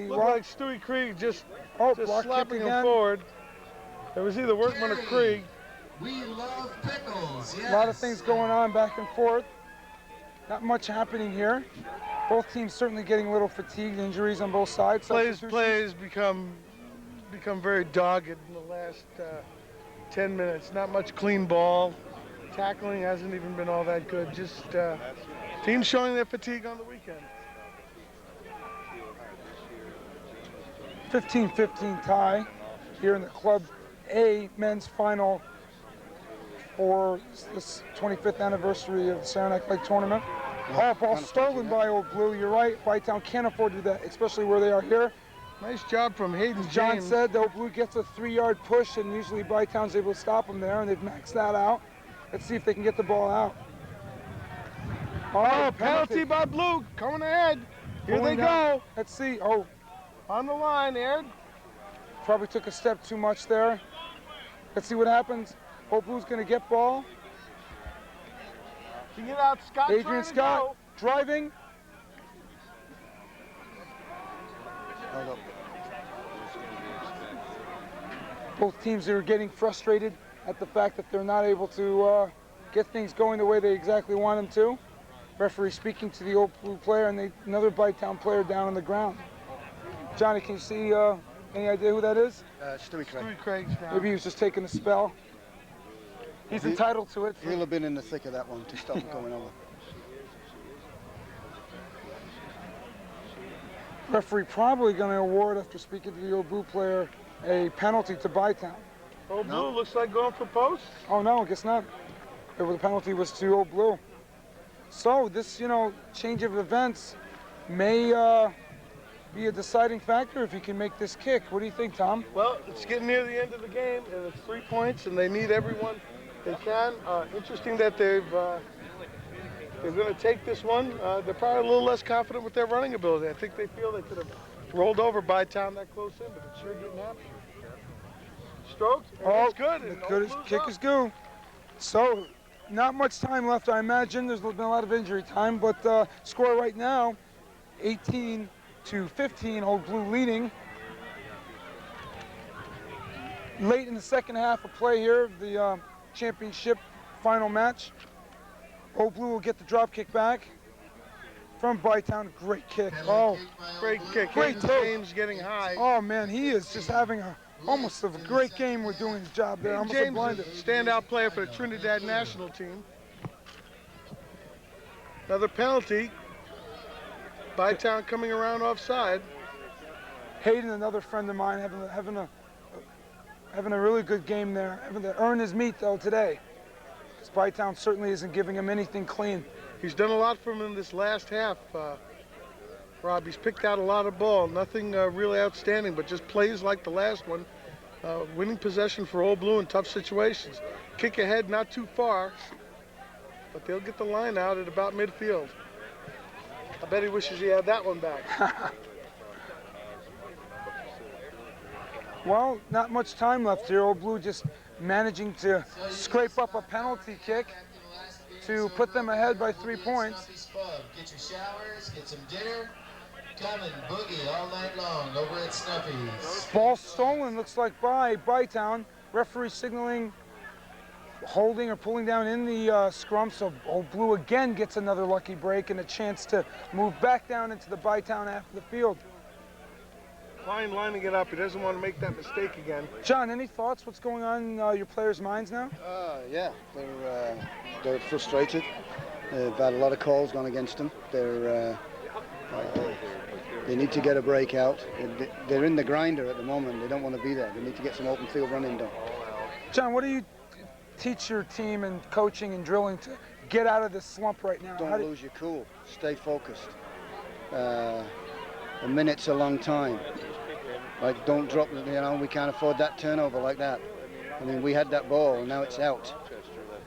Looked like Stewie Krieg just slapping him forward. It was either Workman or Krieg. We love pickles. Yes. A lot of things going on back and forth. Not much happening here. Both teams certainly getting a little fatigued, injuries on both sides. Plays become very dogged in the last 10 minutes. Not much clean ball. Tackling hasn't even been all that good. Just teams showing their fatigue on the weekend. 15-15 tie here in the Club A men's final for this 25th anniversary of the Saranac Lake Tournament. Oh, ball stolen by Old Blue. You're right. Bytown can't afford to do that, especially where they are here. Nice job from Hayden James. John said the Old Blue gets a 3-yard push, and usually Bytown's able to stop them there, and they've maxed that out. Let's see if they can get the ball out. Oh, penalty by Blue. Coming ahead. Here they go. Let's see. Oh. On the line, Ed. Probably took a step too much there. Let's see what happens. Old Blue's going to get ball. To get out, Scott. Adrian Scott driving. Both teams are getting frustrated at the fact that they're not able to get things going the way they exactly want them to. Referee speaking to the Old Blue player, and another Bytown player down on the ground. Johnny, can you see any idea who that is? Stewie Krieg. Stewie Krieg's down. Maybe he was just taking a spell. He's entitled to it. He'll have been in the thick of that one to stop it going over. Referee probably going to award, after speaking to the Old Blue player, a penalty to Bytown. Old Blue looks like going for posts. Oh no, I guess not. The penalty was to Old Blue. So this, change of events may be a deciding factor if he can make this kick. What do you think, Tom? Well, it's getting near the end of the game, and it's 3 points, and they need everyone they can. Interesting that they're going to take this one. They're probably a little less confident with their running ability. I think they feel they could have rolled over Bytown that close in, but it sure didn't happen. Stroked. Oh, good. The kick is good. So, not much time left, I imagine. There's been a lot of injury time, but score right now, 18-15, Old Blue leading. Late in the second half of play here of the championship final match. Old Blue will get the drop kick back from Bytown. Great kick. Oh, great kick. Great take. James getting high. Oh man, he is just having almost a great game with doing his job there. Almost James blinded. is a standout player for the Trinidad national team. Another penalty. Bytown coming around offside. Hayden, another friend of mine, having a really good game there. Having to earn his meat though today. Because Bytown certainly isn't giving him anything clean. He's done a lot for him in this last half, Rob. He's picked out a lot of ball. Nothing really outstanding, but just plays like the last one. Winning possession for Old Blue in tough situations. Kick ahead, not too far, but they'll get the line out at about midfield. I bet he wishes he had that one back. Well, not much time left here. Old Blue just managing to scrape up a penalty kick to put them ahead by 3 points. Snuffy's Pub. Get your showers, get some dinner. Come and boogie all night long over at Snuffy's. Ball stolen, looks like by Bytown. Referee signaling holding or pulling down in the scrum, so Old Blue again gets another lucky break and a chance to move back down into the Bytown half of the field. Klein lining it up. He doesn't want to make that mistake again. John, any thoughts? What's going on in your players' minds now? Yeah, they're frustrated. They've had a lot of calls gone against them. They need to get a break out. They're in the grinder at the moment. They don't want to be there. They need to get some open field running done. John, what do you teach your team and coaching and drilling to get out of this slump right now? Don't lose your cool. Stay focused. A minute's a long time. Like, don't drop, we can't afford that turnover like that. I mean, we had that ball, and now it's out.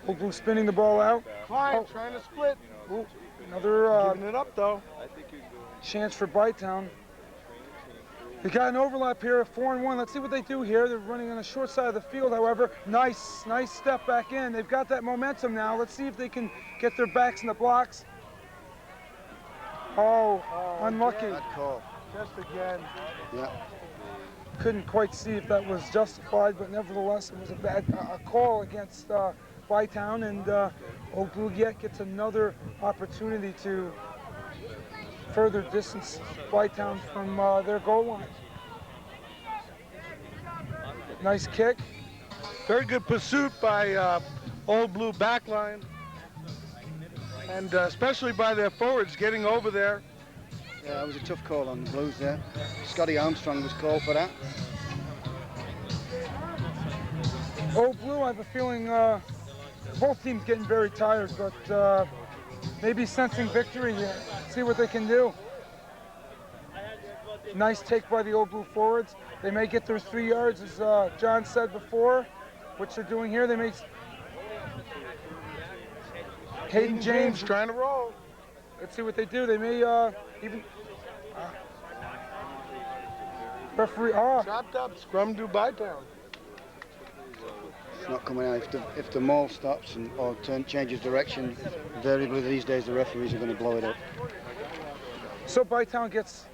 Old Blue spinning the ball out. Klein trying to split. Ooh, another giving it up, though. Chance for Bytown. They got an overlap here, 4-1. Let's see what they do here. They're running on the short side of the field, however. Nice step back in. They've got that momentum now. Let's see if they can get their backs in the blocks. Oh, unlucky. Bad call. Just again. Yeah. Couldn't quite see if that was justified, but nevertheless, it was a bad call against Bytown, and Old Blue yet gets another opportunity to further distance Bytown from their goal line. Nice kick. Very good pursuit by Old Blue backline, and especially by their forwards getting over there. Yeah, that was a tough call on the Blues there. Scotty Armstrong was called for that. Old Blue, I have a feeling both teams getting very tired, but maybe sensing victory here. See what they can do. Nice take by the Old Blue forwards. They may get their 3 yards, as John said before, which they're doing here. They may... Hayden James trying to roll. Let's see what they do. They may even... referee, chopped up, scrum to Bytown. It's not coming out. If the maul stops or changes direction, invariably these days the referees are going to blow it up. So Bytown gets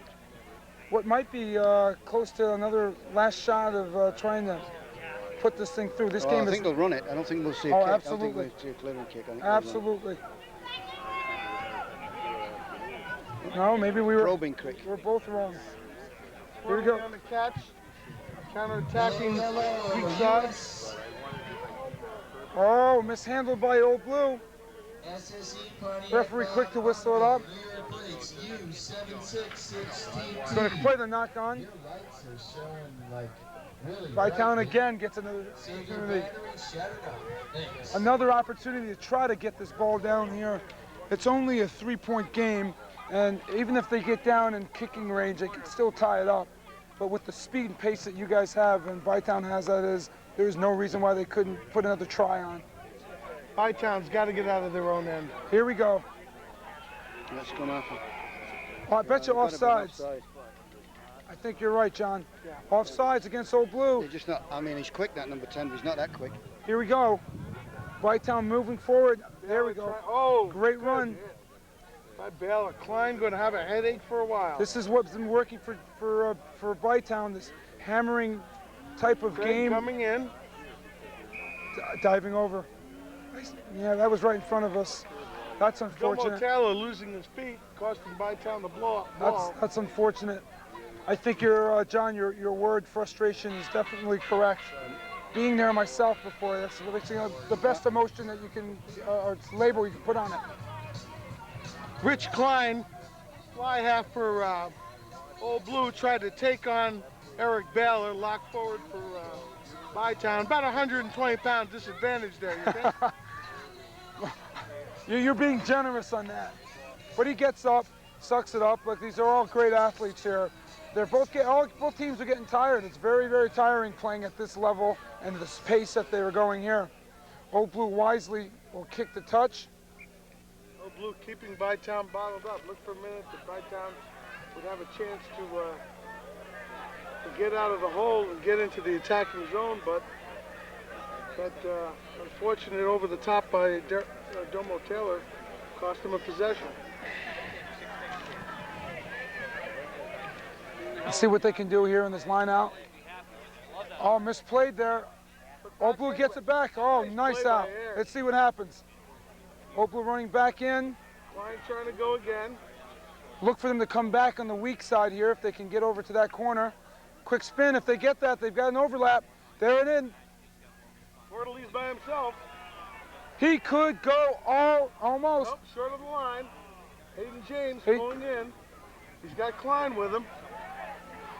what might be close to another last shot of trying to put this thing through. This game I think they'll run it. I don't think we'll see a kick. Absolutely. I don't think we'll see a clearing kick. I think absolutely. No, maybe we were probing kick. We're both wrong. Here we go. On the catch, counter-attacking weak side. Oh, mishandled by Old Blue. Referee quick to whistle it up. Going to play the knock on. Bytown again gets another opportunity. Another opportunity to try to get this ball down here. It's only a 3-point game, and even if they get down in kicking range, they can still tie it up. But with the speed and pace that you guys have, and Bytown has, there's no reason why they couldn't put another try on. Bytown's got to get out of their own end. Here we go. Let's come after. I bet you offsides. I think you're right, John. Yeah. Offsides against Old Blue. He's just not, I mean, he's quick, that number 10, but he's not that quick. Here we go. Bytown moving forward. There we go. Oh, great run. By Baylor. Klein going to have a headache for a while. This is what's been working for Bytown, this hammering type of game. Coming in. Diving over. Yeah, that was right in front of us. That's unfortunate. Taylor losing his feet, costing Bytown the ball. That's unfortunate. I think John, your word frustration is definitely correct. Being there myself before, that's the best emotion that you can, or label you can put on it. Rich Klein, fly half for Old Blue, tried to take on Eric Baylor, lock forward for Bytown. About 120 pound disadvantage there, you think? You're being generous on that. But he gets up, sucks it up. Look, these are all great athletes here. Both teams are getting tired. It's very, very tiring playing at this level and the pace that they were going here. Old Blue wisely will kick the touch. Old Blue keeping Bytown bottled up. Look for a minute that Bytown would have a chance to get out of the hole and get into the attacking zone, but unfortunate over the top by Domo Taylor cost him a possession. Let's see what they can do here in this line out. Oh, misplayed there. Old Blue gets it back. Oh, nice out. Let's see what happens. Old Blue running back in. Klein trying to go again. Look for them to come back on the weak side here if they can get over to that corner. Quick spin. If they get that, they've got an overlap. There it is. Bordelli's by himself. He could go almost. Nope, short of the line. Hayden James going in. He's got Klein with him.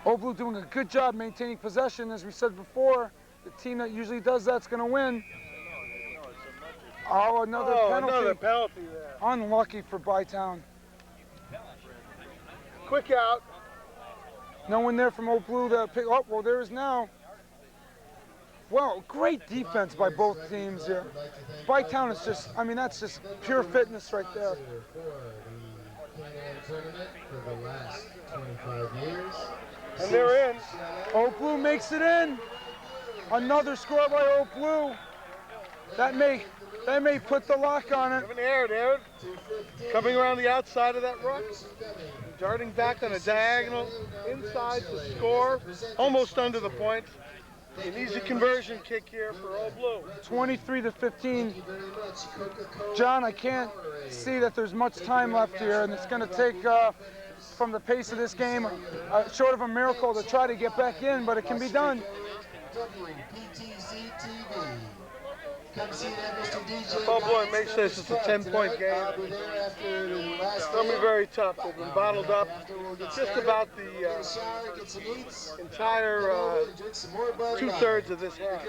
Old Blue doing a good job maintaining possession. As we said before, the team that usually does that's going to win. Oh, another penalty. Another penalty there. Unlucky for Bytown. Quick out. No one there from Old Blue to pick. Oh, well, there is now. Well, great defense by both teams here. Bytown is just, I mean, that's just pure fitness right there. And they're in. Old Blue makes it in. Another score by Old Blue. That may put the lock on it. There. Coming around the outside of that ruck. Darting back on a diagonal inside to score. Almost under the point. An easy conversion kick here for Old Blue. 23-15. John, I can't see that there's much time left here, and it's going to take, from the pace of this game, short of a miracle to try to get back in, but it can be done. Oh boy, makes this it's a 10-point game. It's going to be very tough. They've been bottled up just about the entire 2/3 of this half.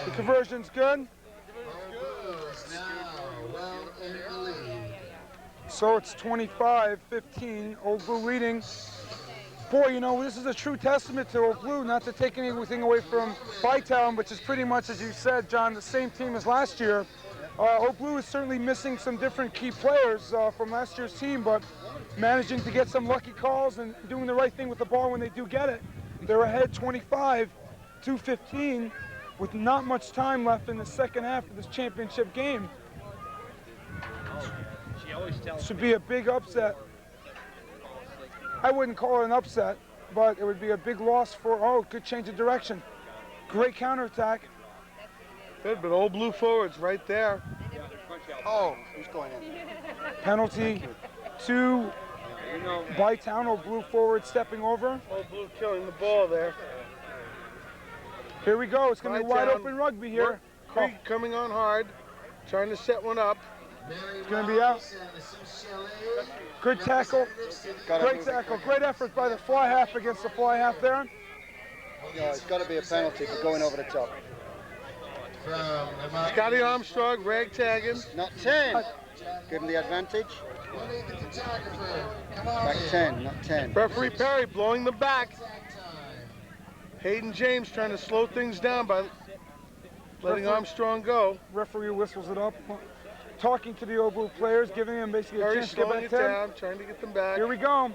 The conversion's good. So it's 25-15, Old Blue leading. Boy, you know, this is a true testament to Old Blue, not to take anything away from Bytown, which is pretty much, as you said, John, the same team as last year. Old Blue is certainly missing some different key players from last year's team, but managing to get some lucky calls and doing the right thing with the ball when they do get it. They're ahead 25-15 with not much time left in the second half of this championship game. Should be a big upset. I wouldn't call it an upset, but it would be a big loss for, oh, good change of direction. Great counterattack. Good, but Old Blue forwards right there. Oh, who's going in? Penalty to Bytown. Old Blue forward stepping over. Old Blue killing the ball there. Here we go. It's going to be wide open rugby here. Krieg coming on hard, trying to set one up. It's going to be out. Good tackle. Great tackle. Great effort by the fly half against the fly half there. No, it's got to be a penalty for going over the top. Scotty Armstrong ragtagging. Not 10. Give him the advantage. Back 10, not 10. Referee Perry blowing them back. Hayden James trying to slow things down by letting Armstrong go. Referee whistles it up. Talking to the Old Blue players, giving them basically a chance to get back 10. Down, trying to get them back. Here we go.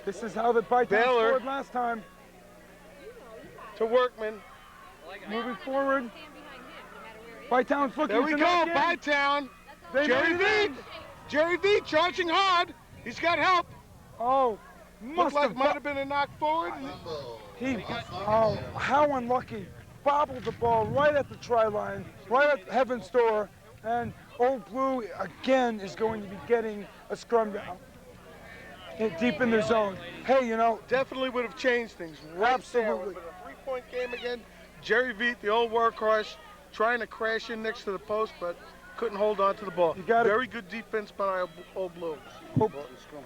This is how the Bytown scored last time. To Workman. Moving forward. Bytown's looking. There we go, Bytown. Jerry V charging hard. He's got help. Oh, might have been a knock forward. Oh, how unlucky. Bobbled the ball right at the try line, right at Heaven's door, and Old Blue again is going to be getting a scrum down. Deep in their zone. Hey, you know. Definitely would have changed things. Right absolutely. There. A 3-point game again. Jerry Veet, the old workhorse, trying to crash in next to the post, but couldn't hold on to the ball. Very good defense by Old Blue.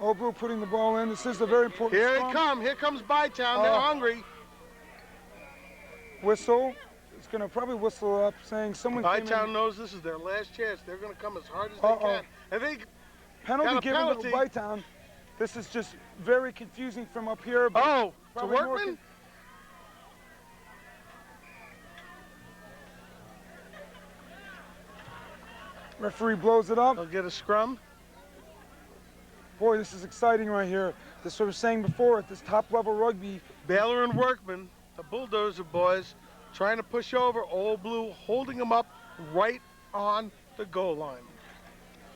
Old Blue putting the ball in. This is a very important scrum. Here comes Bytown. They're hungry. Whistle. It's going to probably whistle up saying someone Bytown knows this is their last chance. They're going to come as hard as they can. And they penalty given to Bytown. This is just very confusing from up here. To Workman? Referee blows it up. They'll get a scrum. Boy, this is exciting right here. This is what I was saying before, at this top-level rugby. Baylor and Workman, the Bulldozer boys, trying to push over. Old Blue holding them up right on the goal line.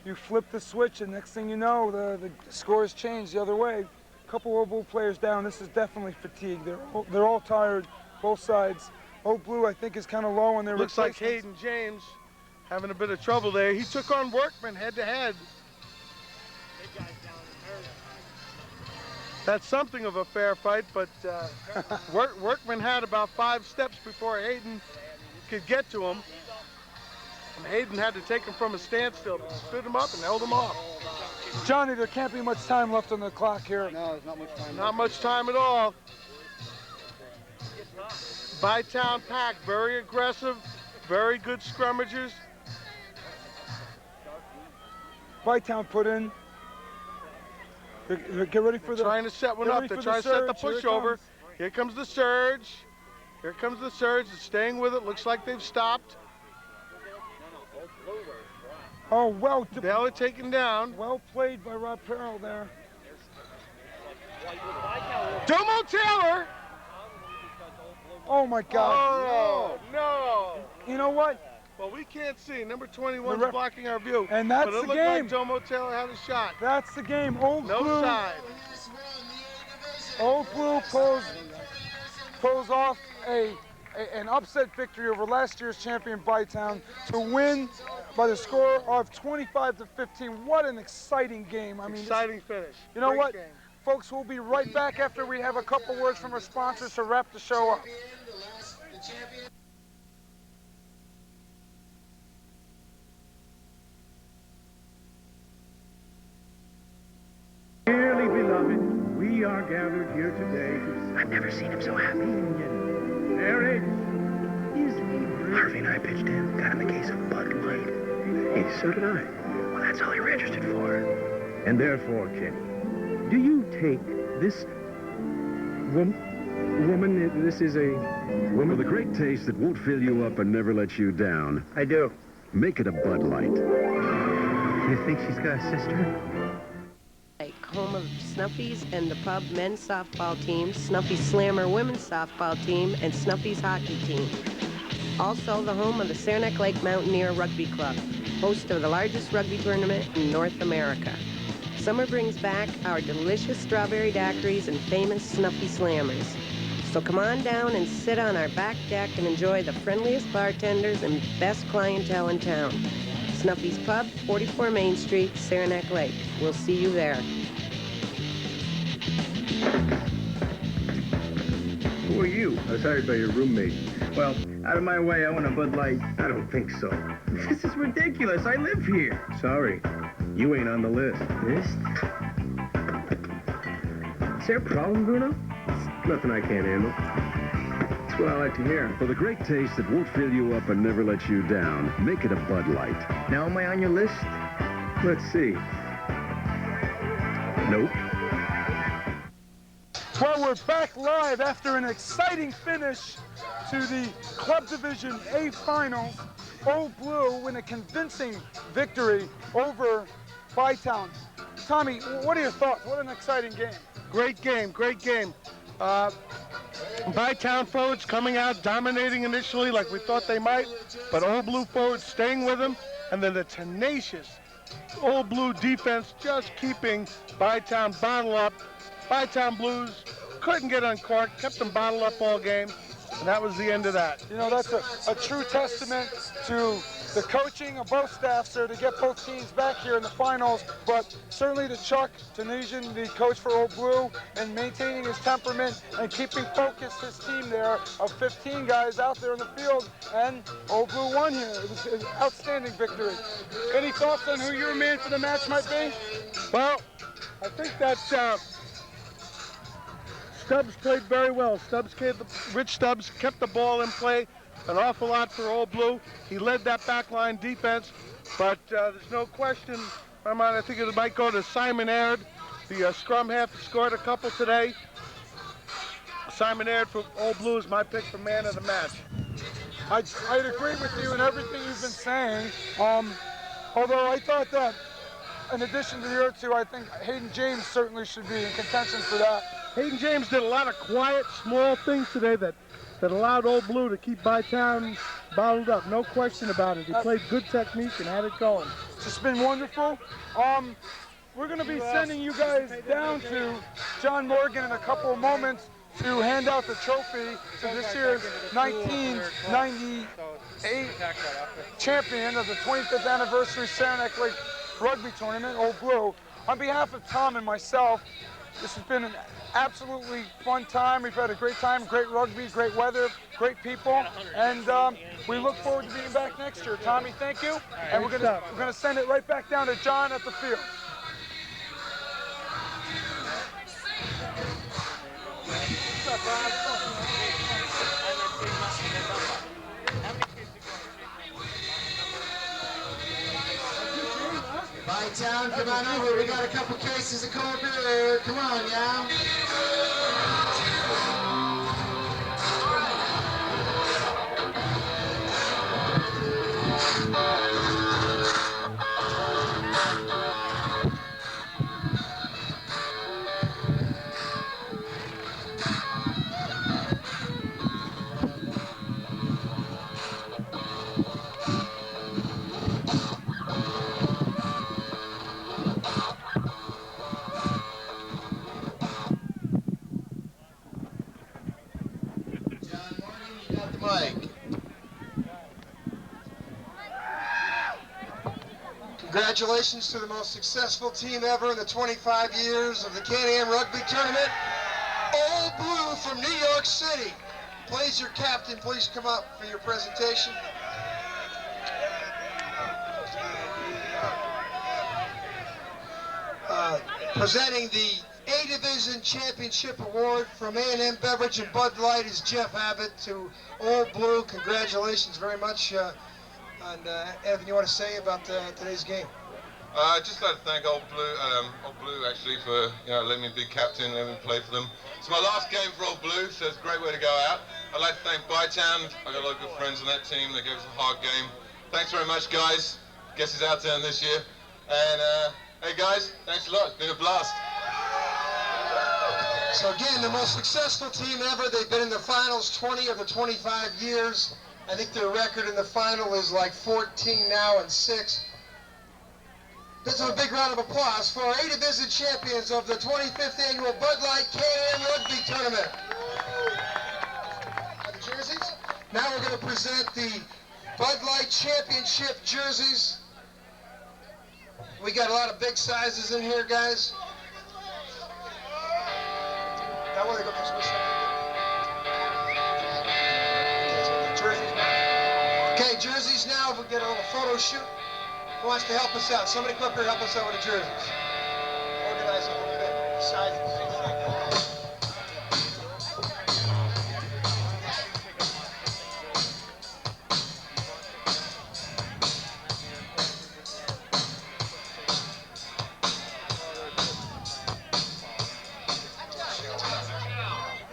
You flip the switch, and next thing you know, the scores change the other way. A couple Old Blue players down. This is definitely fatigue. They're all tired, both sides. Old Blue, I think, is kind of low on their Looks like replacements. Hayden James having a bit of trouble there. He took on Workman head-to-head. That's something of a fair fight, but Workman had about 5 steps before Hayden could get to him. And Hayden had to take him from a standstill, stood him up and held him off. Johnny, there can't be much time left on the clock here. No, there's not much time. Not much time at all. Bytown pack, very aggressive, very good scrummagers. Bytown put in. Get ready for the. Trying to set one up. They're trying to set the pushover. Here comes the surge. Here comes the surge. They're staying with it. Looks like they've stopped. Oh, well. Bell taken down. Well played by Rob Farrell there. Domo Taylor. Oh my God. Oh, no. You know what? Well, we can't see. Number 21 is blocking our view. And that's but it the looked game. like Domo Taylor had a shot. That's the game. Old No Blue. side. Old Blue pulls off an upset victory over last year's champion Bytown to win by the score of 25-15. What an exciting game. I mean, exciting finish. You know Great what? game. Folks, we'll be right back after we have a couple words from our sponsors to wrap the show up. Dearly beloved, we are gathered here today to... I've never seen him so happy. Eric, is he... Harvey and I pitched in, got him a case of Bud Light. Hey, so did I. Well, that's all he registered for. And therefore, Kenny, do you take this woman, this is a woman? With a great taste that won't fill you up and never let you down. I do. Make it a Bud Light. You think she's got a sister? Home of Snuffy's and the Pub men's softball team, Snuffy's Slammer women's softball team, and Snuffy's hockey team. Also the home of the Saranac Lake Mountaineer Rugby Club, host of the largest rugby tournament in North America. Summer brings back our delicious strawberry daiquiris and famous Snuffy Slammers. So come on down and sit on our back deck and enjoy the friendliest bartenders and best clientele in town. Snuffy's Pub, 44 Main Street, Saranac Lake. We'll see you there. Who are you? I was hired by your roommate. Well, out of my way, I want a Bud Light. I don't think so. This is ridiculous. I live here. Sorry, you ain't on the list. List? Is there a problem, Bruno? Nothing I can't handle. That's what I like to hear. For the great taste that won't fill you up and never let you down, make it a Bud Light. Now am I on your list? Let's see. Nope. Well, we're back live after an exciting finish to the Club Division A Finals. Old Blue win a convincing victory over Bytown. Tommy, what are your thoughts? What an exciting game. Great game, great game. Bytown forwards coming out, dominating initially like we thought they might, but Old Blue forwards staying with them, and then the tenacious Old Blue defense just keeping Bytown bottled up. Bytown Blues couldn't get uncorked, kept them bottled up all game, and that was the end of that. You know, that's a true testament to the coaching of both staffs there to get both teams back here in the finals, but certainly to Chuck Tunisian, the coach for Old Blue, and maintaining his temperament and keeping focused his team there of 15 guys out there in the field, and Old Blue won here. It was an outstanding victory. Any thoughts on who your man for the match might be? Well, I think that Stubbs played very well. Rich Stubbs kept the ball in play an awful lot for Old Blue. He led that backline defense, but there's no question, my mind, I think it might go to Simon Aird, the scrum half that scored a couple today. Simon Aird for Old Blue is my pick for man of the match. I'd agree with you in everything you've been saying, although I thought that in addition to the other two, I think Hayden James certainly should be in contention for that. Hayden James did a lot of quiet, small things today that allowed Old Blue to keep Bytown bottled up, no question about it. He played good technique and had it going. It's just been wonderful. We're going to be sending you guys down to John Morgan in a couple of moments to hand out the trophy to this year's 1998 champion of the 25th anniversary Saranac Lake Rugby Tournament, Old Blue. On behalf of Tom and myself, this has been an absolutely fun time. We've had a great time, great rugby, great weather, great people, and we look forward to being back next year. Tommy, thank you, and we're gonna send it right back down to John at the field. Bytown, come on over. We got a couple cases of cold beer. Come on, yeah. Mike. Congratulations to the most successful team ever in the 25 years of the Can-Am Rugby Tournament. Old Blue from New York City. Please, your captain, please come up for your presentation. Presenting the A-Division Championship Award from A&M Beverage and Bud Light is Jeff Abbott. To Old Blue, congratulations very much. And anything you want to say about today's game? I'd just like to thank Old Blue actually for letting me be captain, letting me play for them. It's my last game for Old Blue, so it's a great way to go out. I'd like to thank Bytown. I got a lot of good friends on that team. They gave us a hard game. Thanks very much, guys. Guess it's our turn this year. And hey guys, thanks a lot. It's been a blast. So again, the most successful team ever. They've been in the finals 20 of the 25 years. I think their record in the final is like 14 now and 6. Let's have a big round of applause for our A-Division champions of the 25th annual Bud Light Can-Am Rugby Tournament. The jerseys. Now we're going to present the Bud Light Championship jerseys. We got a lot of big sizes in here, guys. Now where they go for jerseys now. Okay, jerseys now. We'll get a little photo shoot. Who wants to help us out? Somebody come up here and help us out with the jerseys. Organize a little bit. Sizes.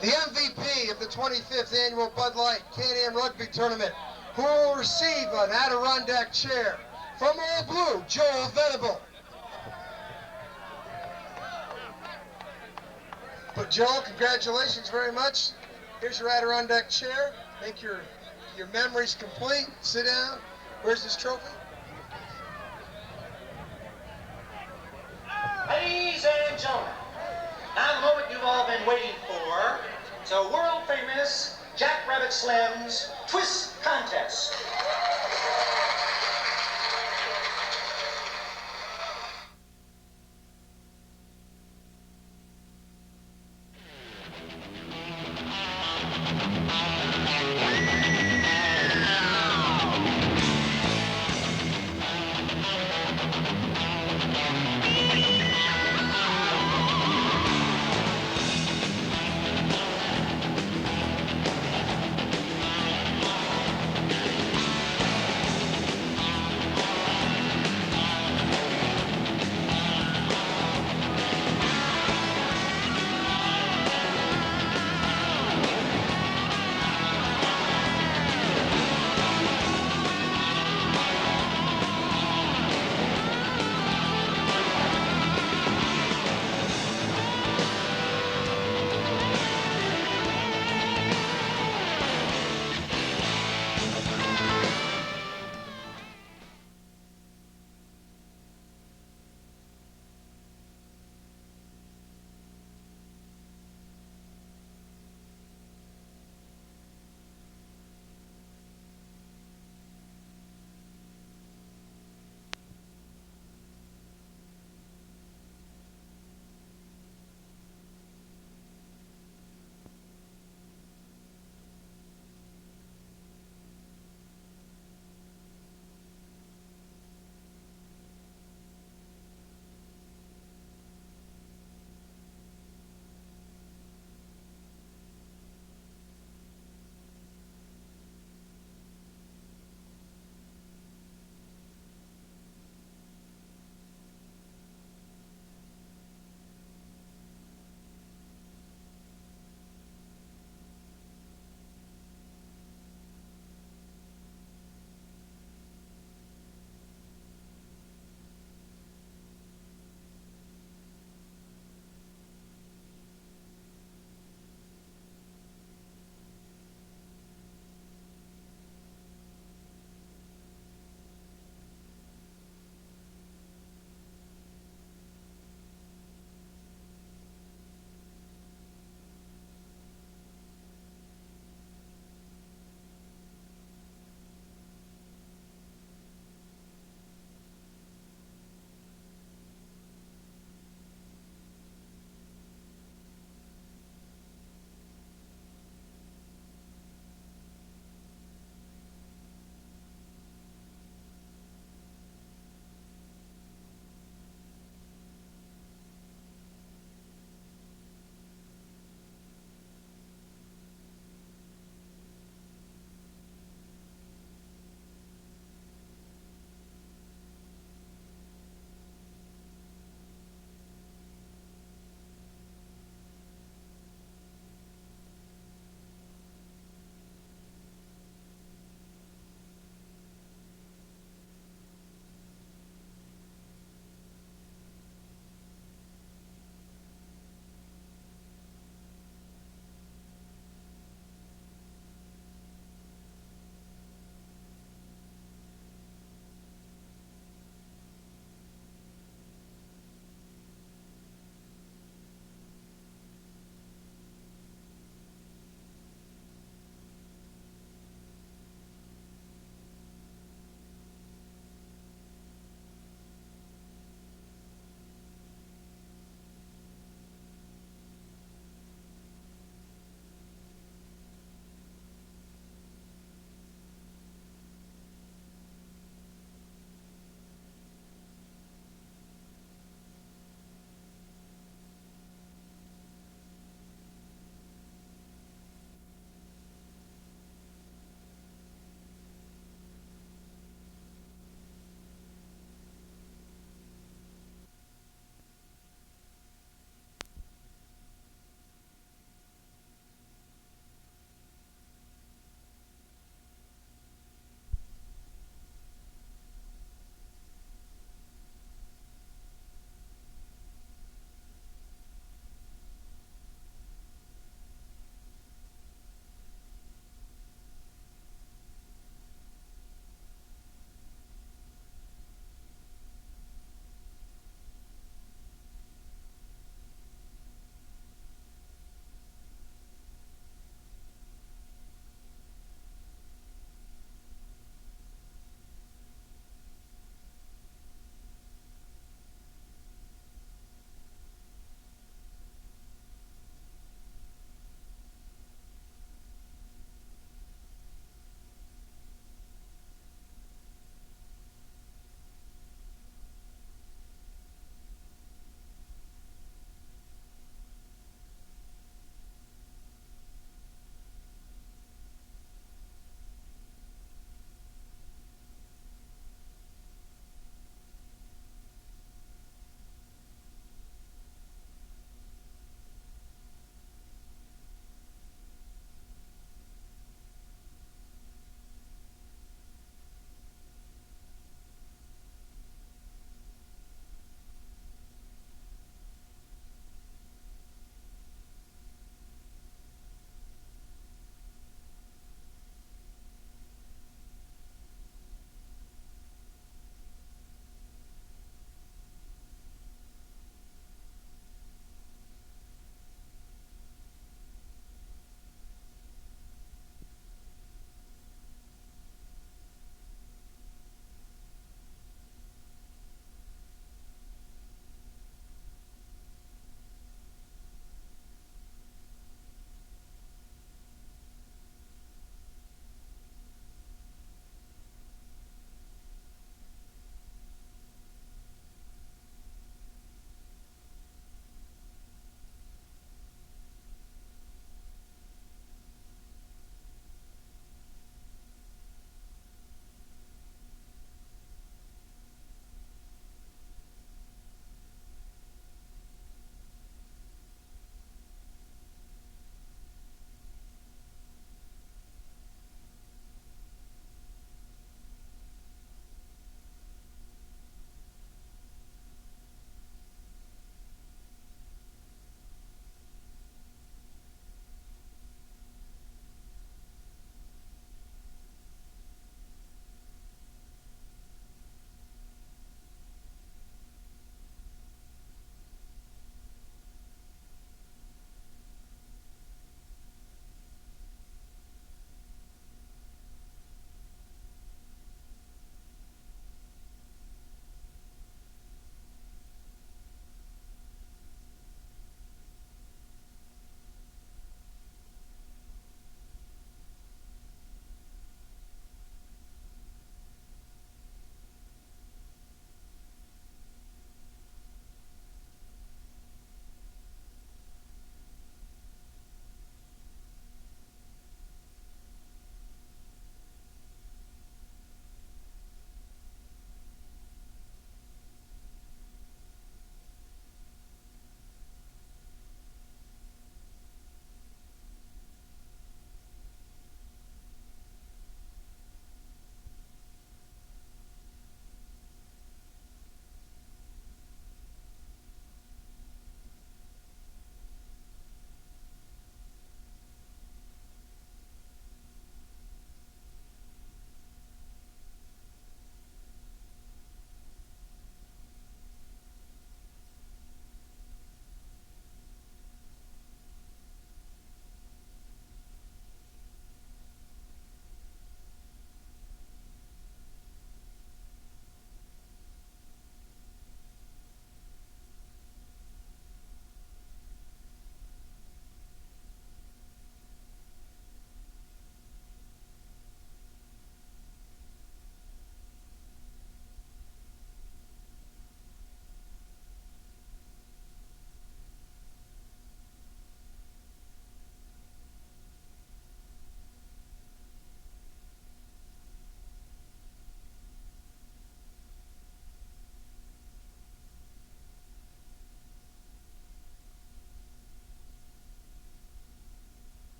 The MVP of the 25th annual Bud Light Can-Am Rugby Tournament, who will receive an Adirondack chair from Old Blue, Joel Venable. But Joel, congratulations very much. Here's your Adirondack chair. Make your memories complete. Sit down. Where's this trophy? Ladies and gentlemen, now the moment you've all been waiting for. It's a world famous Jack Rabbit Slim's Twist Contest.